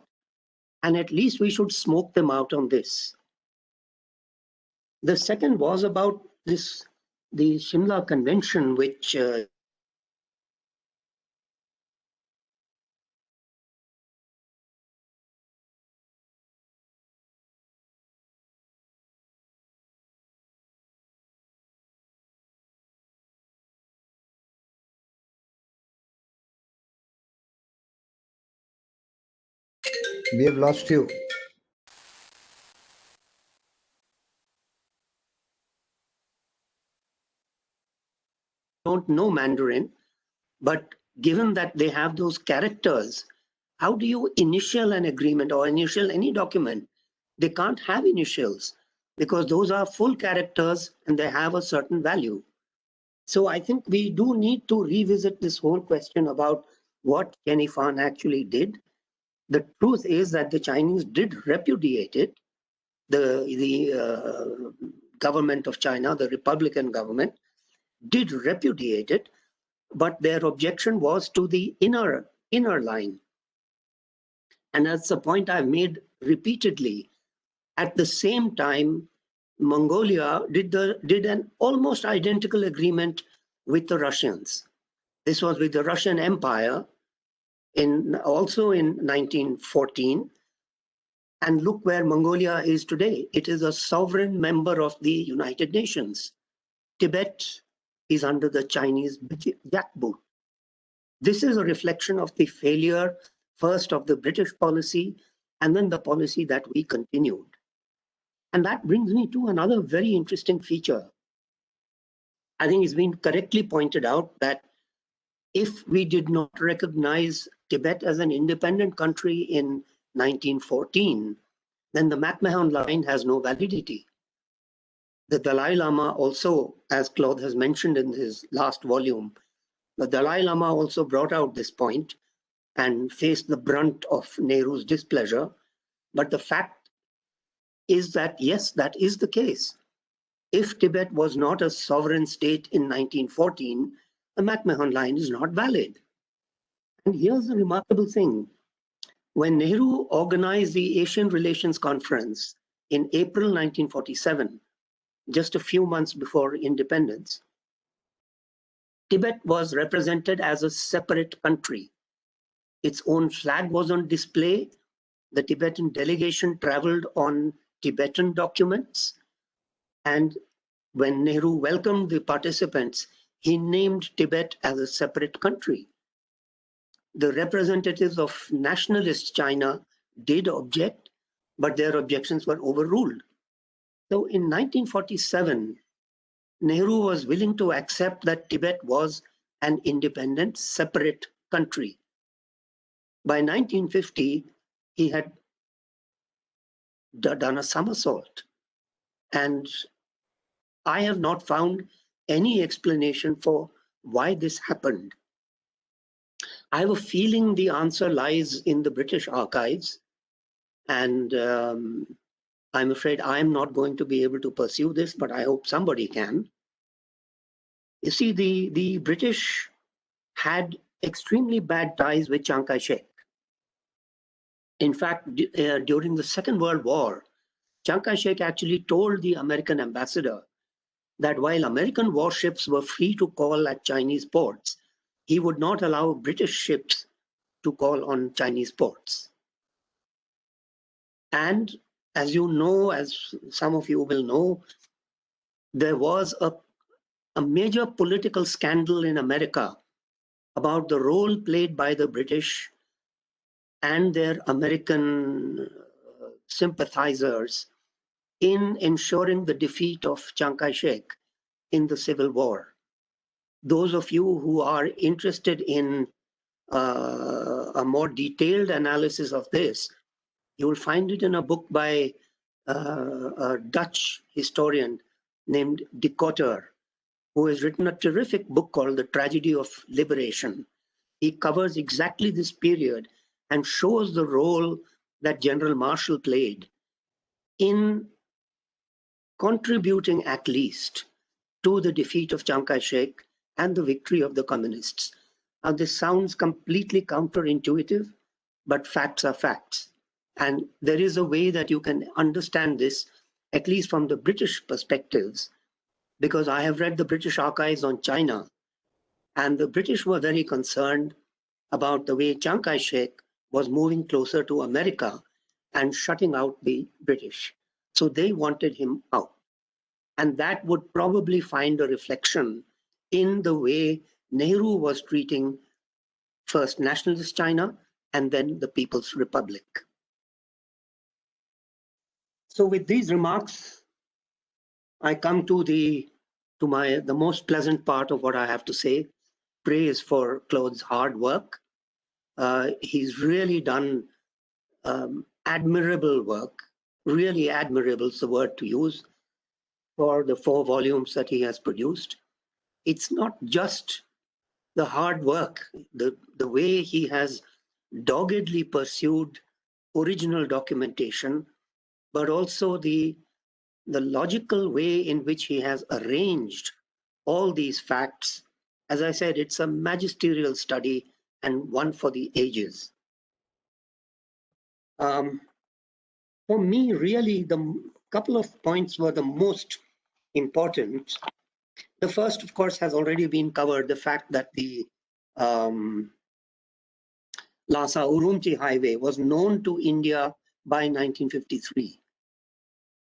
And at least we should smoke them out on this. The second was about the Shimla Convention, which We have lost you. don't know Mandarin, but given that they have those characters, how do you initial an agreement or initial any document? They can't have initials because those are full characters and they have a certain value. So I think we do need to revisit this whole question about what Kenny Fan actually did. The truth is that the Chinese did repudiate it. The government of China, the Republican government, did repudiate it, but their objection was to the inner line. And that's the point I've made repeatedly. At the same time, Mongolia did an almost identical agreement with the Russians. This was with the Russian Empire also in 1914. And look where Mongolia is today. It is a sovereign member of the United Nations. Tibet is under the Chinese jackboot. This is a reflection of the failure, first of the British policy, and then the policy that we continued. And that brings me to another very interesting feature. I think it's been correctly pointed out that if we did not recognize Tibet as an independent country in 1914, then the McMahon line has no validity. The Dalai Lama also, as Claude has mentioned in his last volume, the Dalai Lama also brought out this point and faced the brunt of Nehru's displeasure. But the fact is that, yes, that is the case. If Tibet was not a sovereign state in 1914, the McMahon line is not valid. And here's the remarkable thing. When Nehru organized the Asian Relations Conference in April 1947, just a few months before independence, Tibet was represented as a separate country. Its own flag was on display. The Tibetan delegation traveled on Tibetan documents. And when Nehru welcomed the participants, he named Tibet as a separate country. The representatives of nationalist China did object, but their objections were overruled. So in 1947, Nehru was willing to accept that Tibet was an independent, separate country. By 1950, he had done a somersault. And I have not found any explanation for why this happened. I have a feeling the answer lies in the British archives, and I'm afraid I'm not going to be able to pursue this, but I hope somebody can. You see, the British had extremely bad ties with Chiang Kai-shek. In fact, during the Second World War, Chiang Kai-shek actually told the American ambassador that while American warships were free to call at Chinese ports, he would not allow British ships to call on Chinese ports. And as you know, as some of you will know, there was a major political scandal in America about the role played by the British and their American sympathizers in ensuring the defeat of Chiang Kai-shek in the Civil War. Those of you who are interested in a more detailed analysis of this, you will find it in a book by a Dutch historian named De Kotter, who has written a terrific book called The Tragedy of Liberation. He covers exactly this period and shows the role that General Marshall played in contributing at least to the defeat of Chiang Kai-shek and the victory of the communists. Now, this sounds completely counterintuitive, but facts are facts. And there is a way that you can understand this at least from the British perspectives, because I have read the British archives on China, and the British were very concerned about the way Chiang Kai-shek was moving closer to America and shutting out the British. So they wanted him out. And that would probably find a reflection in the way Nehru was treating first nationalist China and then the People's Republic. So with these remarks, I come to the most pleasant part of what I have to say, praise for Claude's hard work. He's really done admirable work, really admirable is the word to use, for the 4 volumes that he has produced. It's not just the hard work, the way he has doggedly pursued original documentation, but also the logical way in which he has arranged all these facts. As I said, it's a magisterial study and one for the ages. For me, really, the couple of points were the most important. The first, of course, has already been covered, the fact that the Lhasa-Urumqi highway was known to India by 1953.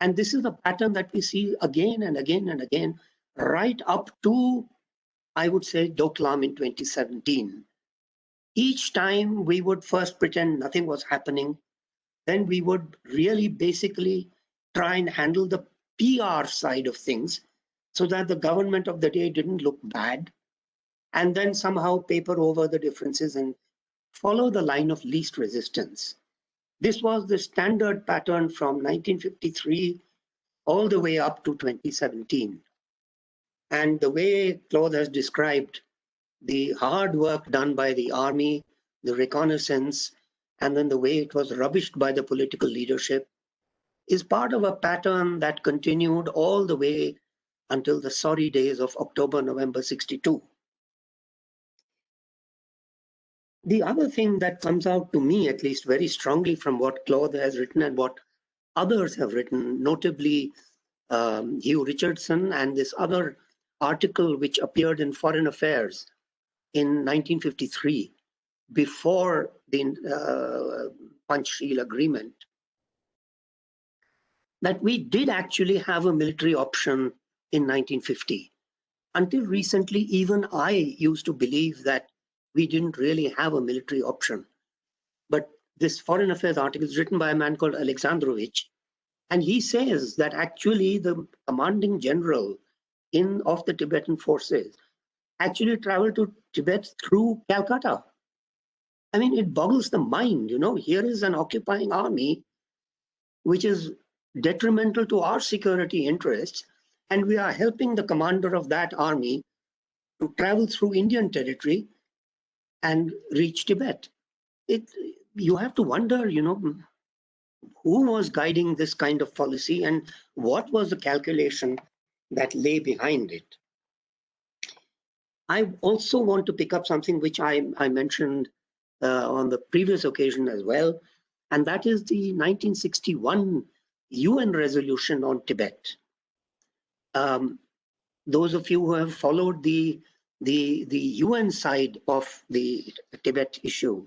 And this is a pattern that we see again and again and again, right up to, I would say, Doklam in 2017. Each time we would first pretend nothing was happening, then we would really basically try and handle the PR side of things so that the government of the day didn't look bad, and then somehow paper over the differences and follow the line of least resistance. This was the standard pattern from 1953 all the way up to 2017. And the way Claude has described the hard work done by the army, the reconnaissance, and then the way it was rubbished by the political leadership is part of a pattern that continued all the way until the sorry days of October, November 62. The other thing that comes out to me, at least very strongly from what Claude has written and what others have written, notably Hugh Richardson and this other article which appeared in Foreign Affairs in 1953, before the Panchsheel Agreement, that we did actually have a military option in 1950. Until recently, even I used to believe that we didn't really have a military option. But this Foreign Affairs article is written by a man called Alexandrovich, and he says that actually the commanding general of the Tibetan forces actually traveled to Tibet through Calcutta. I mean, it boggles the mind, you know, here is an occupying army which is detrimental to our security interests, and we are helping the commander of that army to travel through Indian territory and reach Tibet. You have to wonder, you know, who was guiding this kind of policy and what was the calculation that lay behind it. I also want to pick up something which I mentioned on the previous occasion as well, and that is the 1961 UN resolution on Tibet. Those of you who have followed the UN side of the Tibet issue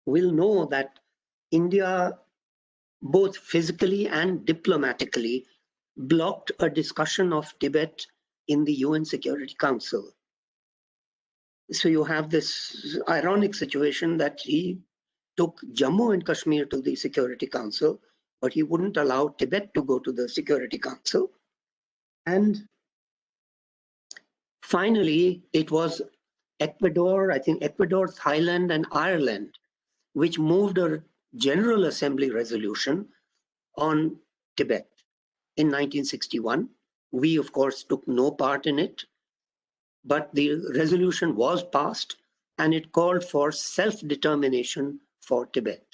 will know that India, both physically and diplomatically, blocked a discussion of Tibet in the UN Security Council. So you have this ironic situation that he took Jammu and Kashmir to the Security Council, but he wouldn't allow Tibet to go to the Security Council. And finally, it was Ecuador, I think Ecuador, Thailand, and Ireland, which moved a General Assembly resolution on Tibet in 1961. We, of course, took no part in it, but the resolution was passed and it called for self-determination for Tibet.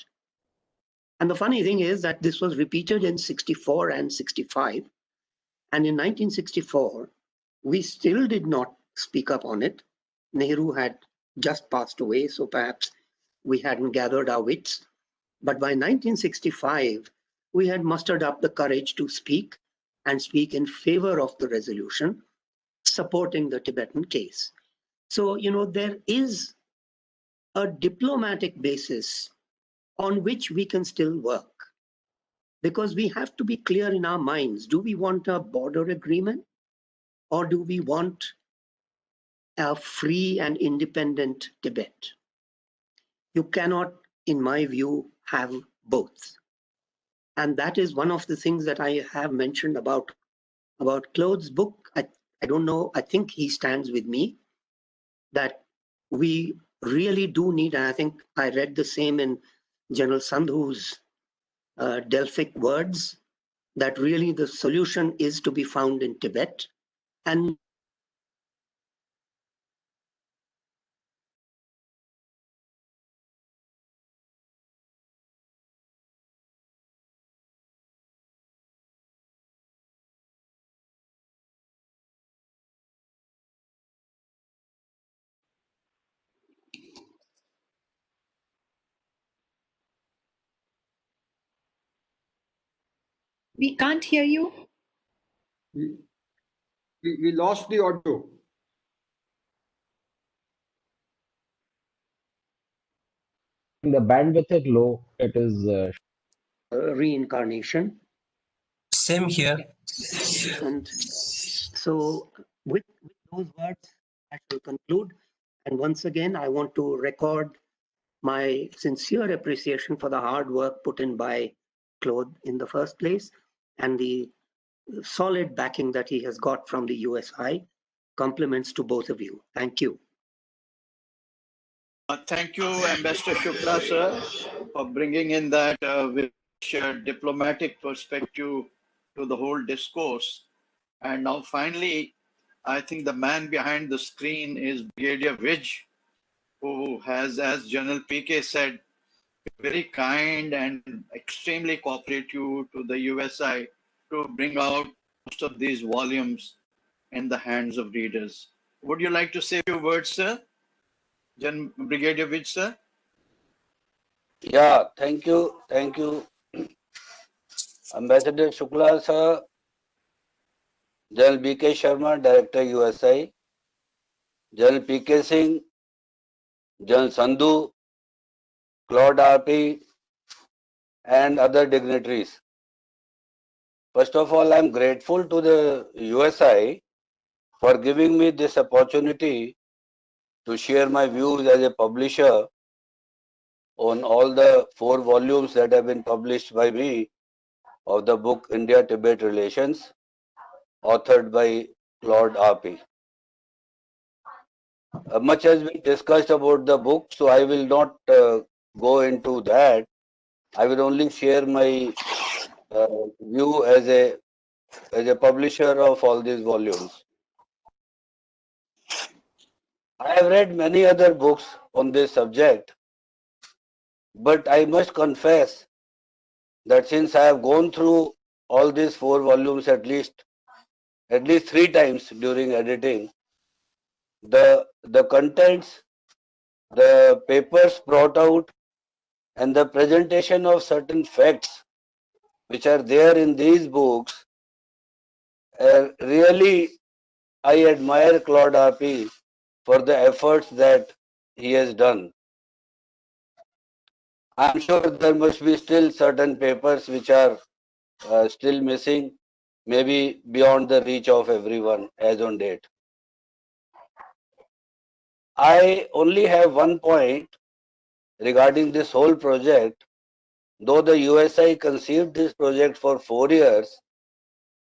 And the funny thing is that this was repeated in 64 and 65. And in 1964, we still did not speak up on it. Nehru had just passed away, so perhaps we hadn't gathered our wits. But by 1965, we had mustered up the courage to speak and speak in favor of the resolution supporting the Tibetan case. So, there is a diplomatic basis on which we can still work. Because we have to be clear in our minds, do we want a border agreement or do we want a free and independent Tibet? You cannot, in my view, have both. And that is one of the things that I have mentioned about Claude's book. I don't know, I think he stands with me, that we really do need, and I think I read the same in General Sandhu's Delphic words, that really the solution is to be found in Tibet. And We can't hear you. We lost the audio. The bandwidth is low. It is reincarnation. Same here. And so with those words, I shall conclude. And once again, I want to record my sincere appreciation for the hard work put in by Claude in the first place and the solid backing that he has got from the USI. Compliments to both of you. Thank you. Thank you, Ambassador Shukla, sir, for bringing in that diplomatic perspective to the whole discourse. And now finally, I think the man behind the screen is Brigadier Vij, who has, as General PK said, very kind and extremely cooperative to the USI to bring out most of these volumes in the hands of readers. Would you like to say a few words, sir? Brigadier Vij, sir? Yeah, thank you. Thank you. Ambassador Shukla, sir, General B.K. Sharma, Director USI, General P.K. Singh, General Sandhu, Claude Arpi, and other dignitaries. First of all, I'm grateful to the USI for giving me this opportunity to share my views as a publisher on all the 4 volumes that have been published by me of the book India-Tibet Relations, authored by Claude Arpi. Much has been discussed about the book, so I will not go into that. I will only share my view as a publisher of all these volumes. I have read many other books on this subject, but I must confess that since I have gone through all these 4 volumes at least 3 times during editing, the contents, the papers brought out, and the presentation of certain facts which are there in these books, really I admire Claude Arpi for the efforts that he has done. I am sure there must be still certain papers which are still missing, maybe beyond the reach of everyone as on date. I only have one point regarding this whole project. Though the USI conceived this project for 4 years,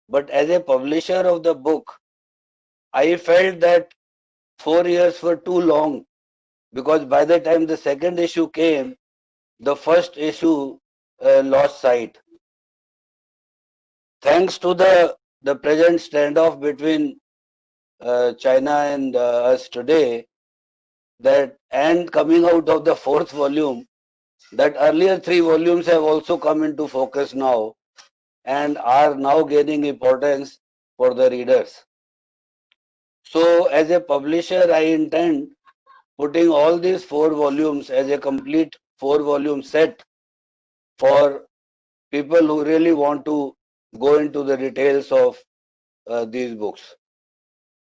but as a publisher of the book, I felt that 4 years were too long, because by the time the second issue came, the first issue lost sight. Thanks to the present standoff between China and us today, and coming out of the 4th volume, that earlier 3 volumes have also come into focus now and are now gaining importance for the readers. So as a publisher, I intend putting all these 4 volumes as a complete 4-volume set for people who really want to go into the details of these books.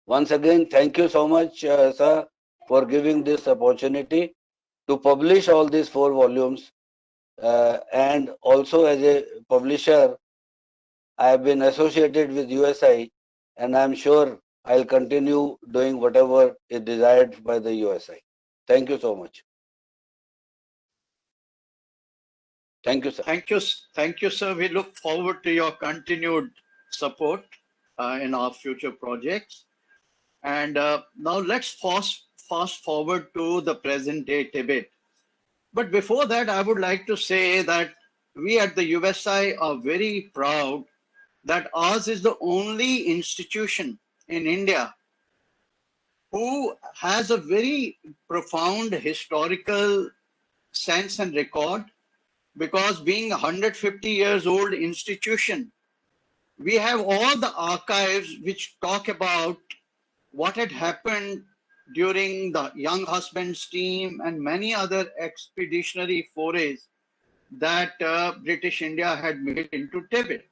Once again, thank you so much, sir, for giving this opportunity to publish all these 4 volumes. And also as a publisher, I have been associated with USI, and I'm sure I'll continue doing whatever is desired by the USI. Thank you so much. Thank you, sir. Thank you, sir. We look forward to your continued support in our future projects. And now let's fast forward to the present day Tibet. But before that, I would like to say that we at the USI are very proud that ours is the only institution in India who has a very profound historical sense and record, because being a 150 years old institution, we have all the archives which talk about what had happened during the Young Husbands team and many other expeditionary forays that British India had made into Tibet.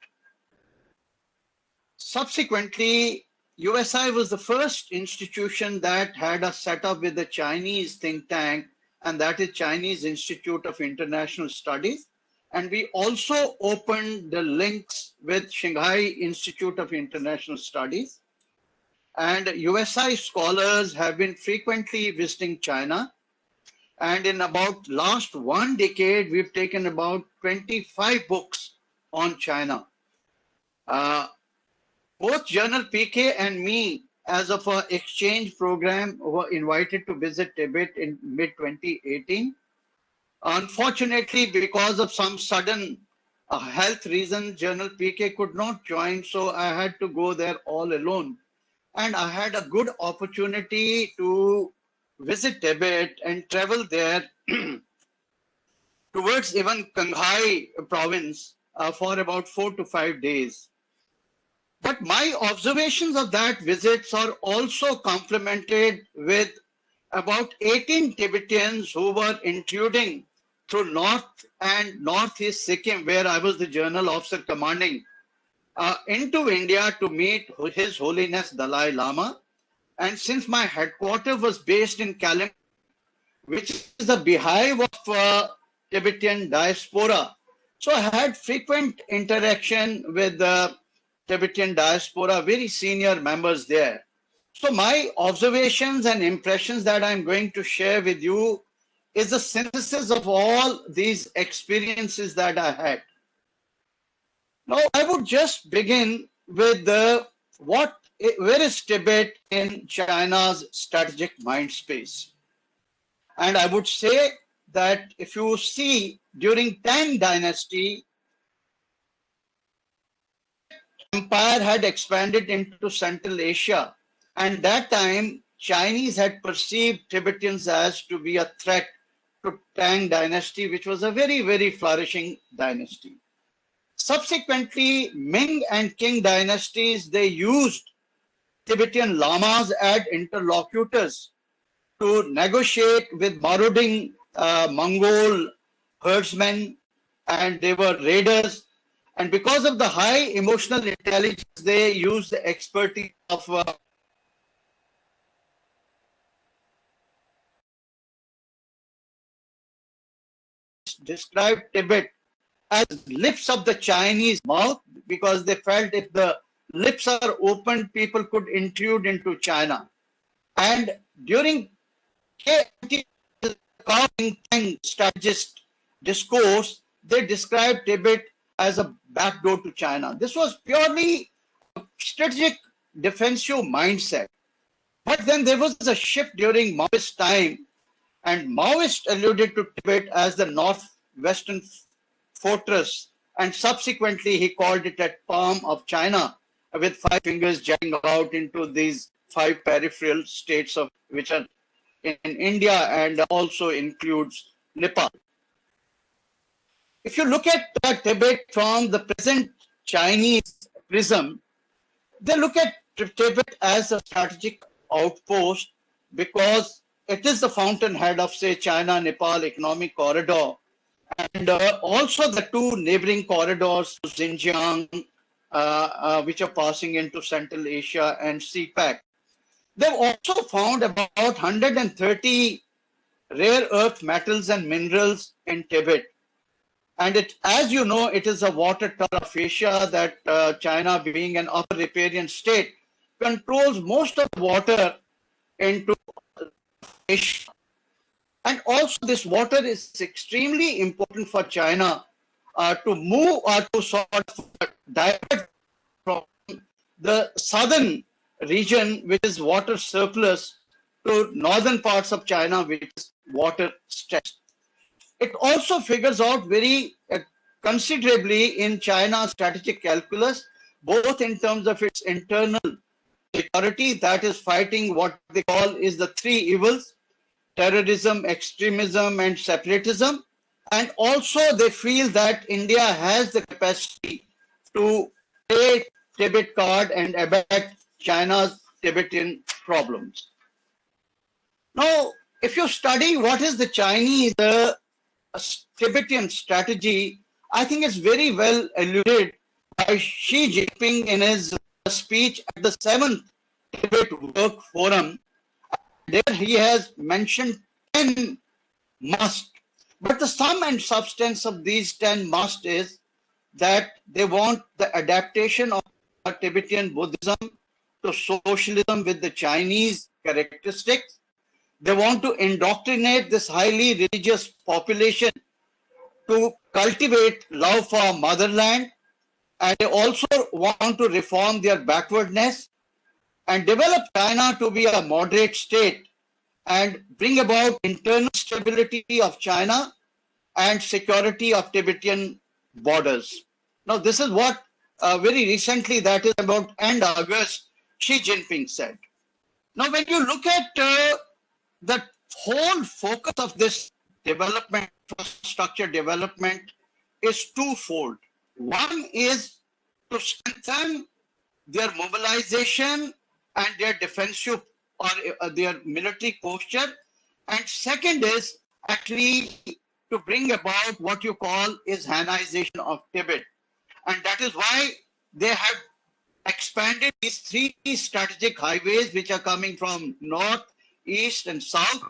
Subsequently, USI was the first institution that had a setup with the Chinese think tank, and that is Chinese Institute of International Studies. And we also opened the links with Shanghai Institute of International Studies. And USI scholars have been frequently visiting China. And in about last 1 decade, we've taken about 25 books on China. Both General PK and me, as of our exchange program, were invited to visit Tibet in mid-2018. Unfortunately, because of some sudden health reason, General PK could not join, so I had to go there all alone. And I had a good opportunity to visit Tibet and travel there towards even Qinghai province for about 4 to 5 days. But my observations of that visits are also complemented with about 18 Tibetans who were intruding through North and Northeast Sikkim, where I was the General Officer commanding, into India to meet His Holiness Dalai Lama. And since my headquarters was based in Kalimpong, which is the beehive of Tibetan diaspora, so I had frequent interaction with the Tibetan diaspora, very senior members there. So my observations and impressions that I'm going to share with you is a synthesis of all these experiences that I had. Now, I would just begin with where is Tibet in China's strategic mind space? And I would say that if you see during Tang Dynasty, empire had expanded into Central Asia, and that time Chinese had perceived Tibetans as to be a threat to Tang Dynasty, which was a very, very flourishing dynasty. Subsequently, Ming and Qing dynasties, they used Tibetan lamas as interlocutors to negotiate with marauding Mongol herdsmen, and they were raiders. And because of the high emotional intelligence, they used the expertise of described Tibet as lips of the Chinese mouth, because they felt if the lips are opened, people could intrude into China. And during Tang strategist discourse, they described Tibet as a backdoor to China. This was purely a strategic defensive mindset. But then there was a shift during Maoist time, and Maoist alluded to Tibet as the northwestern fortress, and subsequently he called it a palm of China, with 5 fingers jutting out into these 5 peripheral states of which are in India and also includes Nepal. If you look at Tibet from the present Chinese prism, they look at Tibet as a strategic outpost because it is the fountainhead of, say, China-Nepal economic corridor. And also the two neighboring corridors to Xinjiang, which are passing into Central Asia and CPAC. They've also found about 130 rare earth metals and minerals in Tibet. And it, as you know, it is a water tower of Asia that China, being an upper riparian state, controls most of the water into Asia. And also this water is extremely important for China to move or to sort of divert from the southern region, which is water surplus, to northern parts of China, which is water stressed. It also figures out very considerably in China's strategic calculus, both in terms of its internal security, that is fighting what they call is the three evils: terrorism, extremism, and separatism. And also they feel that India has the capacity to play Tibet card and abet China's Tibetan problems. Now, if you study what is the Chinese Tibetan strategy, I think it's very well alluded by Xi Jinping in his speech at the 7th Tibet Work Forum. There he has mentioned 10 must. But the sum and substance of these 10 must is that they want the adaptation of Tibetan Buddhism to socialism with the Chinese characteristics. They want to indoctrinate this highly religious population to cultivate love for motherland. And they also want to reform their backwardness and develop China to be a moderate state and bring about internal stability of China and security of Tibetan borders. Now, this is what very recently, that is about end August, Xi Jinping said. Now, when you look at the whole focus of this development, infrastructure development, is twofold. One is to strengthen their mobilization and their defensive or their military posture. And second is actually to bring about what you call is Hanization of Tibet. And that is why they have expanded these three strategic highways which are coming from north, east, and south.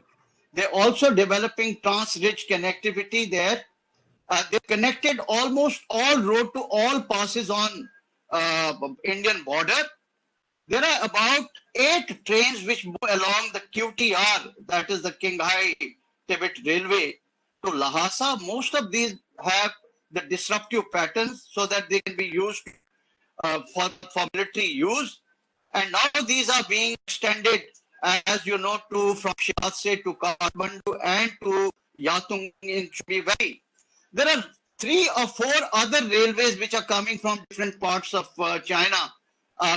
They're also developing trans-ridge connectivity there. They connected almost all road to all passes on Indian border. There are about 8 trains which move along the QTR, that is the Qinghai Tibet Railway, to Lhasa. Most of these have the disruptive patterns so that they can be used for military use. And now these are being extended, as you know, from Shimla to Kathmandu and to Yatung in Chobe Valley. There are 3 or 4 other railways which are coming from different parts of China,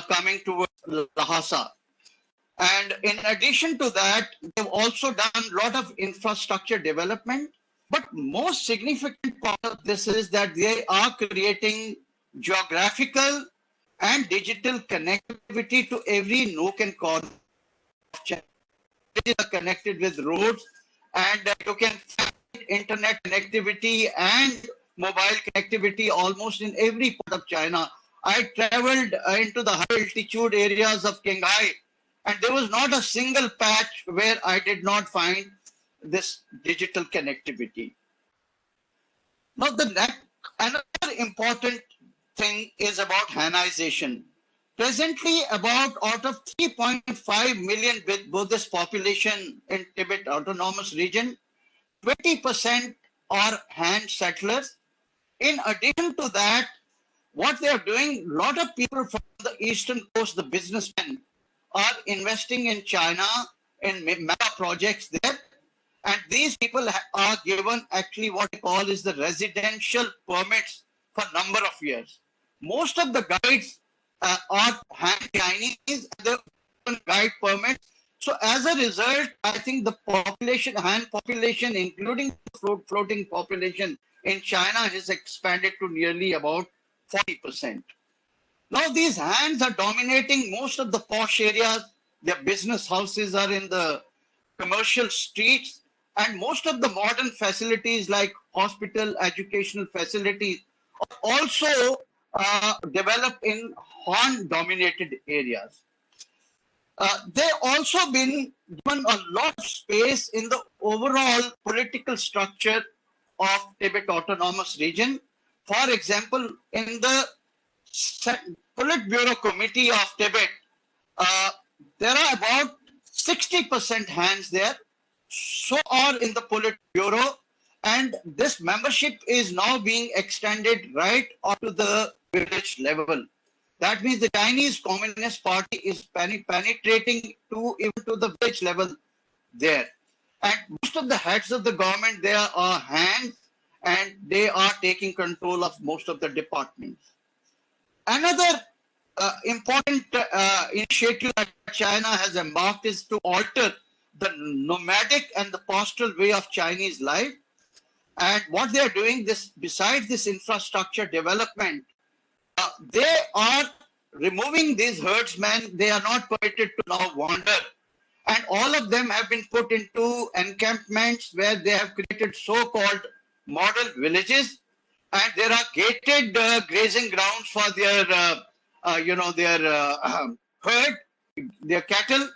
coming towards Lhasa. And in addition to that, they've also done a lot of infrastructure development. But most significant part of this is that they are creating geographical and digital connectivity to every nook and corner of China. They are connected with roads, and you can find internet connectivity and mobile connectivity almost in every part of China. I traveled into the high altitude areas of Qinghai, and there was not a single patch where I did not find this digital connectivity. Now, another important thing is about Hanization. Presently, about out of 3.5 million Buddhist population in Tibet Autonomous Region, 20% are Han settlers. In addition to that, what they are doing, a lot of people from the eastern coast, the businessmen, are investing in China in mega projects there. And these people are given actually what we call is the residential permits for a number of years. Most of the guides are Han Chinese, and they're guide permits. So as a result, I think the population, Han population, including the floating population in China, has expanded to nearly about 40%. Now these Hans are dominating most of the posh areas. Their business houses are in the commercial streets, And most of the modern facilities like hospital, educational facilities are also developed in Han-dominated areas. They also been given a lot of space in the overall political structure of Tibet Autonomous Region. For example, in the Politburo Committee of Tibet, there are about 60% hands there, so are in the Politburo, and this membership is now being extended right up to the village level. That means the Chinese Communist Party is penetrating to even to the village level there. And most of the heads of the government there are hands, and they are taking control of most of the departments. Another important initiative that China has embarked is to alter the nomadic and the pastoral way of Chinese life. And what they are doing, besides this infrastructure development, they are removing these herdsmen. They are not permitted to now wander. And all of them have been put into encampments where they have created so-called model villages. And there are gated grazing grounds for their, herd, their cattle.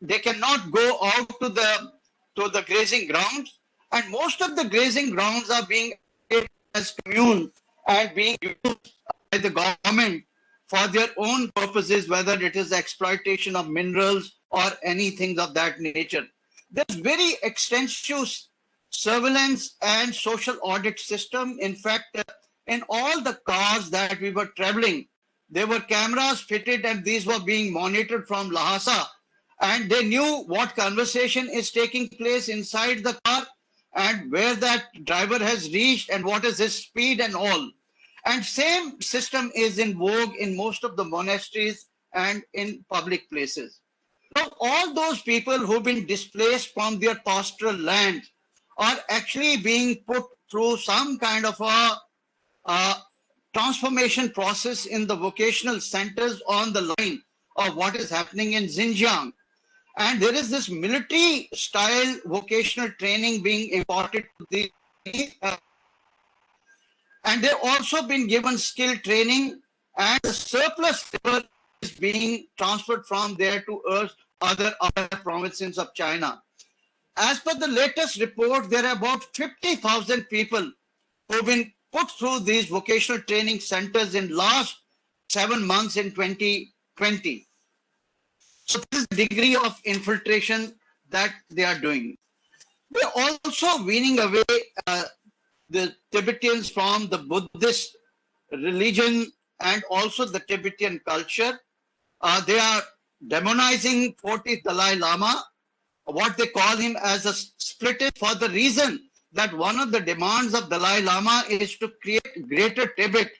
They cannot go out to the grazing grounds. And most of the grazing grounds are being as commune and being used by the government for their own purposes, whether it is exploitation of minerals or anything of that nature. There's very extensive surveillance and social audit system. In fact, in all the cars that we were traveling, there were cameras fitted and these were being monitored from Lhasa. And they knew what conversation is taking place inside the car and where that driver has reached and what is his speed and all. And same system is in vogue in most of the monasteries and in public places. So all those people who've been displaced from their pastoral land are actually being put through some kind of a transformation process in the vocational centers on the line of what is happening in Xinjiang. And there is this military style vocational training being imparted to these and they've also been given skill training, and the surplus labor is being transferred from there to other provinces of China. As per the latest report, there are about 50,000 people who've been put through these vocational training centers in last 7 months in 2020. So this is the degree of infiltration that they are doing. They're also weaning away the Tibetans from the Buddhist religion and also the Tibetan culture. They are demonizing 40th Dalai Lama, what they call him as a splittist, for the reason that one of the demands of Dalai Lama is to create greater Tibet.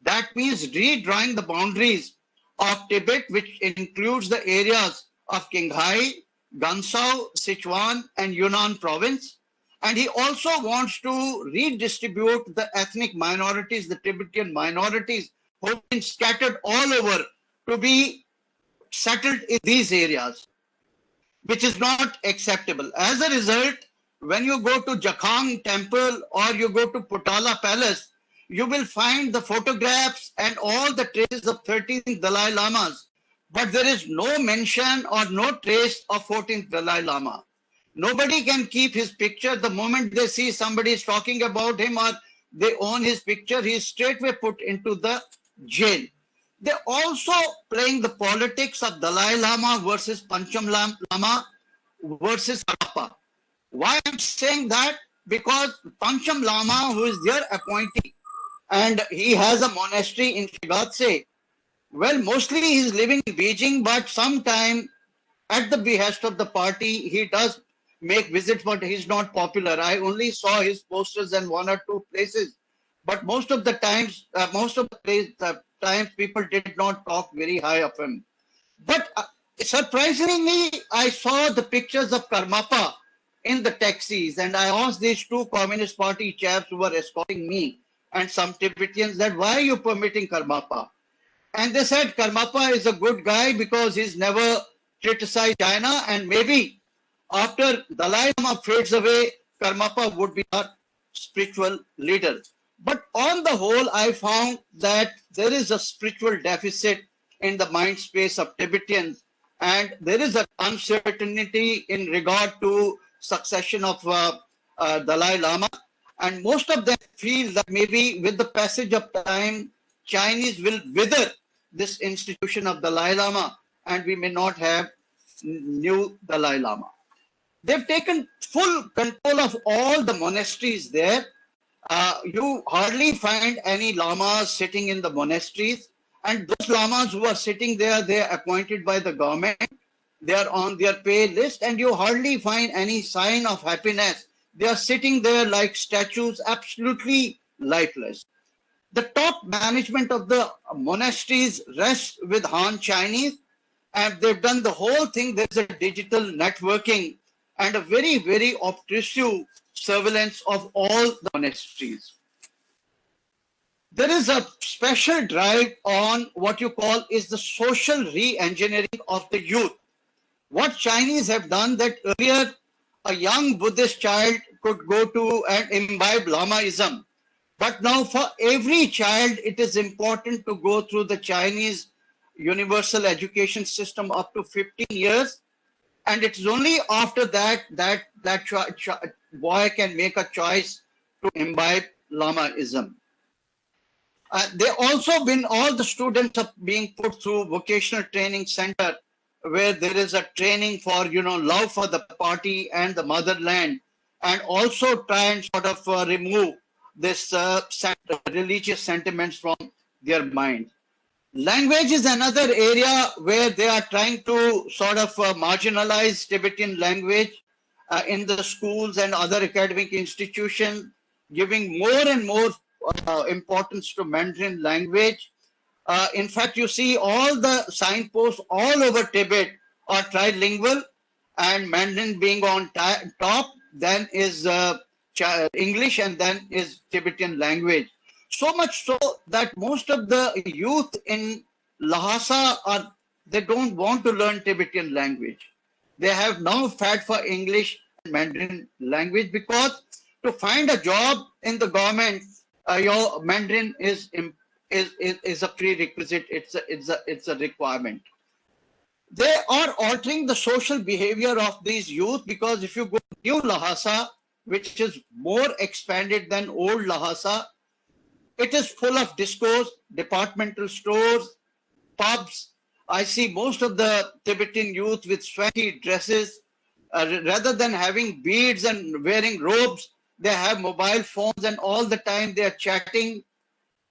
That means redrawing the boundaries of Tibet, which includes the areas of Qinghai, Gansu, Sichuan, and Yunnan province. And he also wants to redistribute the ethnic minorities, the Tibetan minorities who have been scattered all over, to be settled in these areas, which is not acceptable. As a result, when you go to Jakhang temple or you go to Potala Palace, you will find the photographs and all the traces of 13th Dalai Lamas, but there is no mention or no trace of 14th Dalai Lama. Nobody can keep his picture. The moment they see somebody is talking about him or they own his picture, he is straightway put into the jail. They're also playing the politics of Dalai Lama versus Pancham Lama versus Karmapa. Why I'm saying that? Because Pancham Lama, who is their appointee, and he has a monastery in Shigatse. Well, mostly he's living in Beijing, but sometime at the behest of the party, he does make visits, but he's not popular. I only saw his posters in 1 or 2 places, but most of the times, people did not talk very high of him. But surprisingly, I saw the pictures of Karmapa in the taxis, and I asked these 2 Communist Party chaps who were escorting me and some Tibetans that why are you permitting Karmapa? And they said Karmapa is a good guy because he's never criticized China, and maybe after Dalai Lama fades away, Karmapa would be our spiritual leader. But on the whole, I found that there is a spiritual deficit in the mind space of Tibetans, and there is an uncertainty in regard to succession of Dalai Lama. And most of them feel that maybe with the passage of time, Chinese will wither this institution of Dalai Lama, and we may not have new Dalai Lama. They've taken full control of all the monasteries there. You hardly find any lamas sitting in the monasteries, and those lamas who are sitting there, they are appointed by the government. They are on their pay list, and you hardly find any sign of happiness. They are sitting there like statues, absolutely lifeless. The top management of the monasteries rests with Han Chinese, and they've done the whole thing. There's a digital networking and a very, very obtrusive surveillance of all the monasteries. There is a special drive on what you call is the social re-engineering of the youth. What Chinese have done that earlier a young Buddhist child could go to and imbibe Lamaism. But now for every child, it is important to go through the Chinese universal education system up to 15 years. And it's only after that boy can make a choice to imbibe Lamaism. They also been, all the students are being put through vocational training center where there is a training for, love for the party and the motherland, and also try and sort of remove this religious sentiments from their mind. Language is another area where they are trying to sort of marginalize Tibetan language in the schools and other academic institutions, giving more and more importance to Mandarin language. In fact, you see all the signposts all over Tibet are trilingual, and Mandarin being on top, then is English, and then is Tibetan language. So much so that most of the youth in Lhasa they don't want to learn Tibetan language. They have now fed for English and Mandarin language, because to find a job in the government, your Mandarin is a prerequisite. It's a requirement. They are altering the social behavior of these youth, because if you go to New Lhasa, which is more expanded than old Lhasa, it is full of discos, departmental stores, pubs. I see most of the Tibetan youth with swanky dresses. Rather than having beads and wearing robes, they have mobile phones, and all the time they are chatting,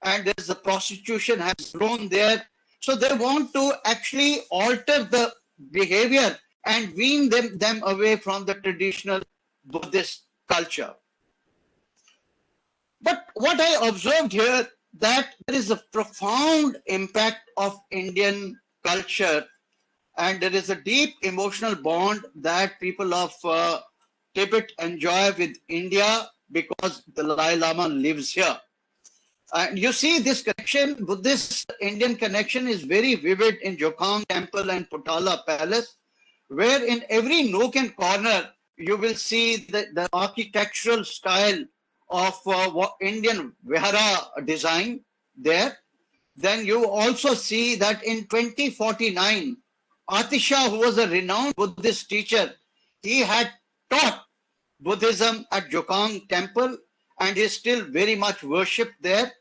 and there's the prostitution has grown there. So they want to actually alter the behavior and wean them away from the traditional Buddhist culture. But what I observed here, that there is a profound impact of Indian culture, and there is a deep emotional bond that people of Tibet enjoy with India, because the Dalai Lama lives here. And you see this connection, Buddhist-Indian connection is very vivid in Jokang Temple and Potala Palace, where in every nook and corner, you will see the architectural style of Indian Vihara design there. Then you also see that in 2049, Atisha, who was a renowned Buddhist teacher, he had taught Buddhism at Jokang Temple, and is still very much worshipped there.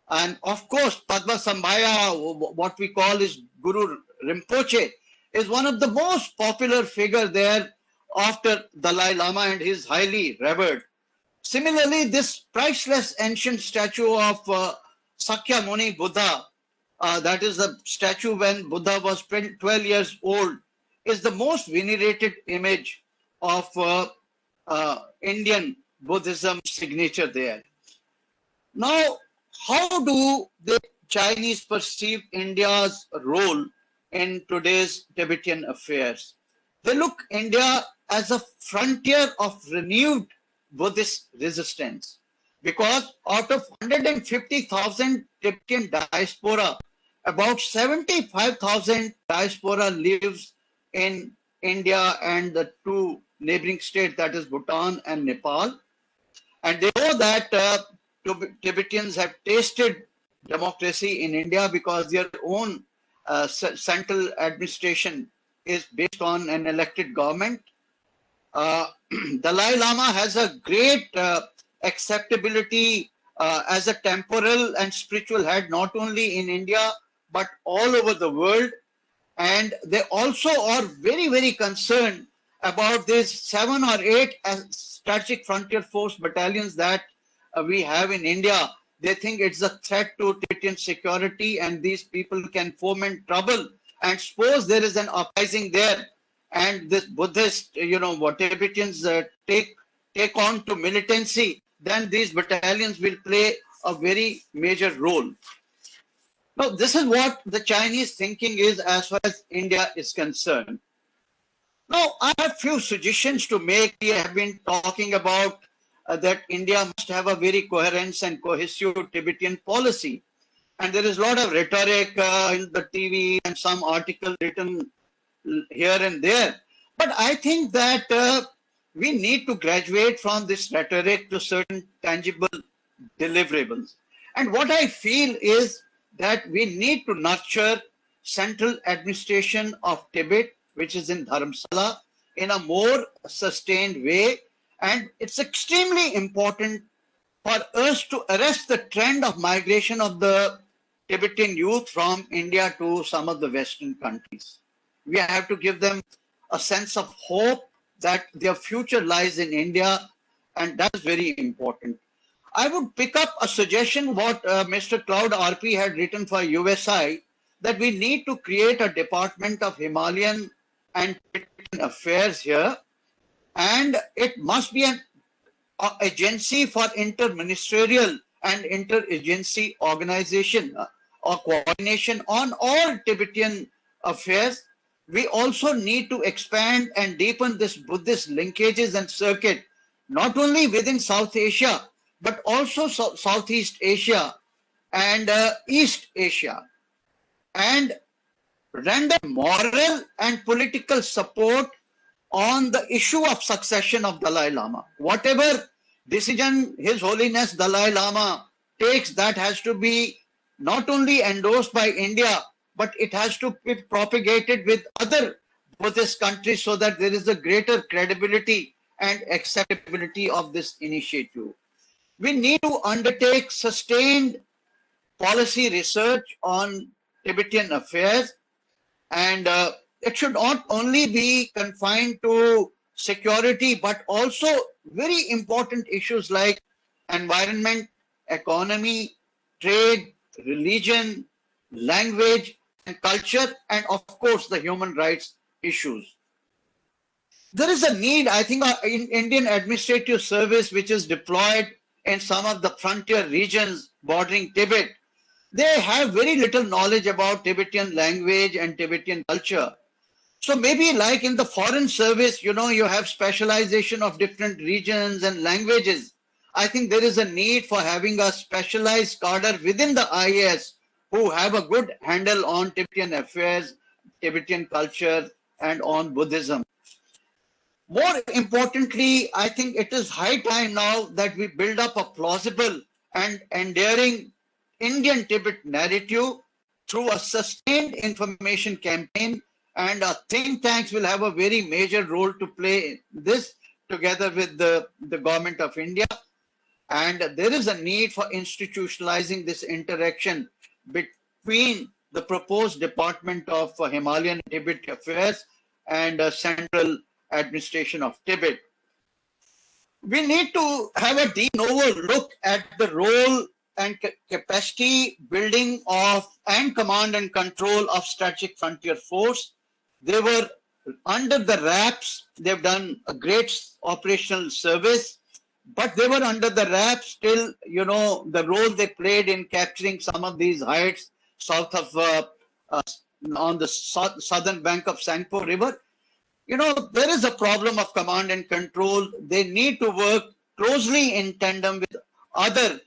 And of course, Padma Sambhaya, what we call is Guru Rinpoche, is one of the most popular figure there after Dalai Lama, and is highly revered. Similarly, this priceless ancient statue of Sakyamuni Buddha, that is the statue when Buddha was 12 years old, is the most venerated image of Indian Buddhism signature there. Now, how do the Chinese perceive India's role in today's Tibetan affairs? They look India as a frontier of renewed Buddhist resistance, because out of 150,000 Tibetan diaspora, about 75,000 diaspora lives in India and the two neighboring state, that is Bhutan and Nepal. And they know that Tibetans have tasted democracy in India because their own central administration is based on an elected government. Dalai Lama has a great acceptability as a temporal and spiritual head, not only in India, but all over the world. And they also are very, very concerned about these 7 or 8 strategic frontier force battalions that we have in India. They think it's a threat to Tibetan security, and these people can foment trouble. And suppose there is an uprising there, and this Buddhist, what Tibetans take on to militancy, then these battalions will play a very major role. Now, this is what the Chinese thinking is as far as India is concerned. Now, I have few suggestions to make. We have been talking about that India must have a very coherent and cohesive Tibetan policy. And there is a lot of rhetoric in the TV and some articles written here and there. But I think that we need to graduate from this rhetoric to certain tangible deliverables. And what I feel is that we need to nurture central administration of Tibet, which is in Dharamsala, in a more sustained way. And it's extremely important for us to arrest the trend of migration of the Tibetan youth from India to some of the Western countries. We have to give them a sense of hope that their future lies in India, and that's very important. I would pick up a suggestion what Mr. Claude Arpi had written for USI, that we need to create a department of Himalayan and Tibetan affairs here, and it must be an agency for interministerial and interagency organization or coordination on all Tibetan affairs. We also need to expand and deepen this Buddhist linkages and circuit, not only within South Asia, but also Southeast Asia and East Asia, and render moral and political support on the issue of succession of Dalai Lama. Whatever decision His Holiness Dalai Lama takes, that has to be not only endorsed by India, but it has to be propagated with other Buddhist countries so that there is a greater credibility and acceptability of this initiative. We need to undertake sustained policy research on Tibetan affairs, and it should not only be confined to security, but also very important issues like environment, economy, trade, religion, language, and culture, and of course the human rights issues. There is a need, I think, in Indian Administrative Service, which is deployed in some of the frontier regions bordering Tibet. They have very little knowledge about Tibetan language and Tibetan culture. So maybe like in the foreign service, you have specialization of different regions and languages. I think there is a need for having a specialized cadre within the IAS who have a good handle on Tibetan affairs, Tibetan culture, and on Buddhism. More importantly, I think it is high time now that we build up a plausible and enduring Indian Tibet narrative through a sustained information campaign, and think tanks will have a very major role to play in this together with the government of India. And there is a need for institutionalizing this interaction between the proposed Department of Himalayan Tibet Affairs and Central Administration of Tibet. We need to have a de novo look at the role and capacity building of and command and control of Strategic Frontier Force. They were under the wraps. They've done a great operational service, but they were under the wraps till, the role they played in capturing some of these heights south of, on the southern bank of Sangpo River. There is a problem of command and control. They need to work closely in tandem with other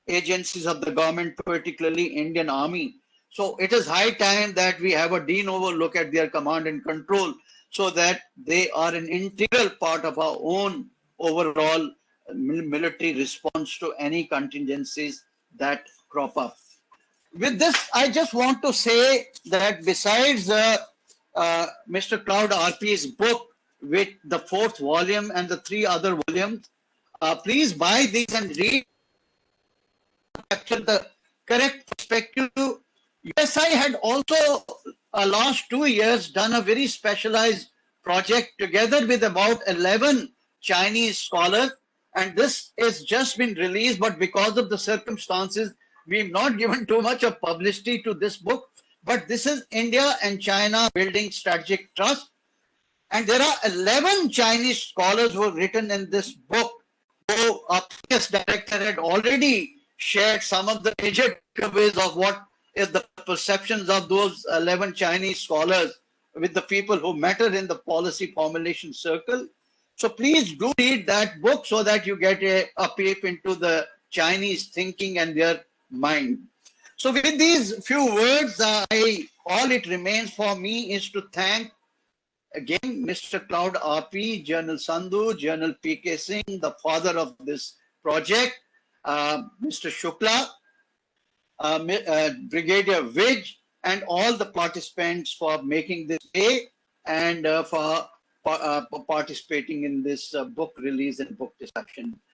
agencies of the government, particularly Indian Army. So it is high time that we have a de novo look at their command and control so that they are an integral part of our own overall military response to any contingencies that crop up. With this, I just want to say that besides Mr. Claude Arpi's book with the 4th volume and the 3 other volumes, please buy these and read, capture the correct perspective. USI had also last 2 years done a very specialized project together with about 11 Chinese scholars, and this has just been released, but because of the circumstances, we've not given too much of publicity to this book. But this is India and China Building Strategic Trust, and there are 11 Chinese scholars who have written in this book. So our previous director had already shared some of the major takeaways of what is the perceptions of those 11 Chinese scholars with the people who matter in the policy formulation circle. So please do read that book so that you get a peep into the Chinese thinking and their mind. So with these few words, all it remains for me is to thank again Mr. Claude Arpi, General Sandhu, General P.K. Singh, the father of this project, Mr. Shukla, Brigadier Vij, and all the participants for making this day and for participating in this book release and book discussion.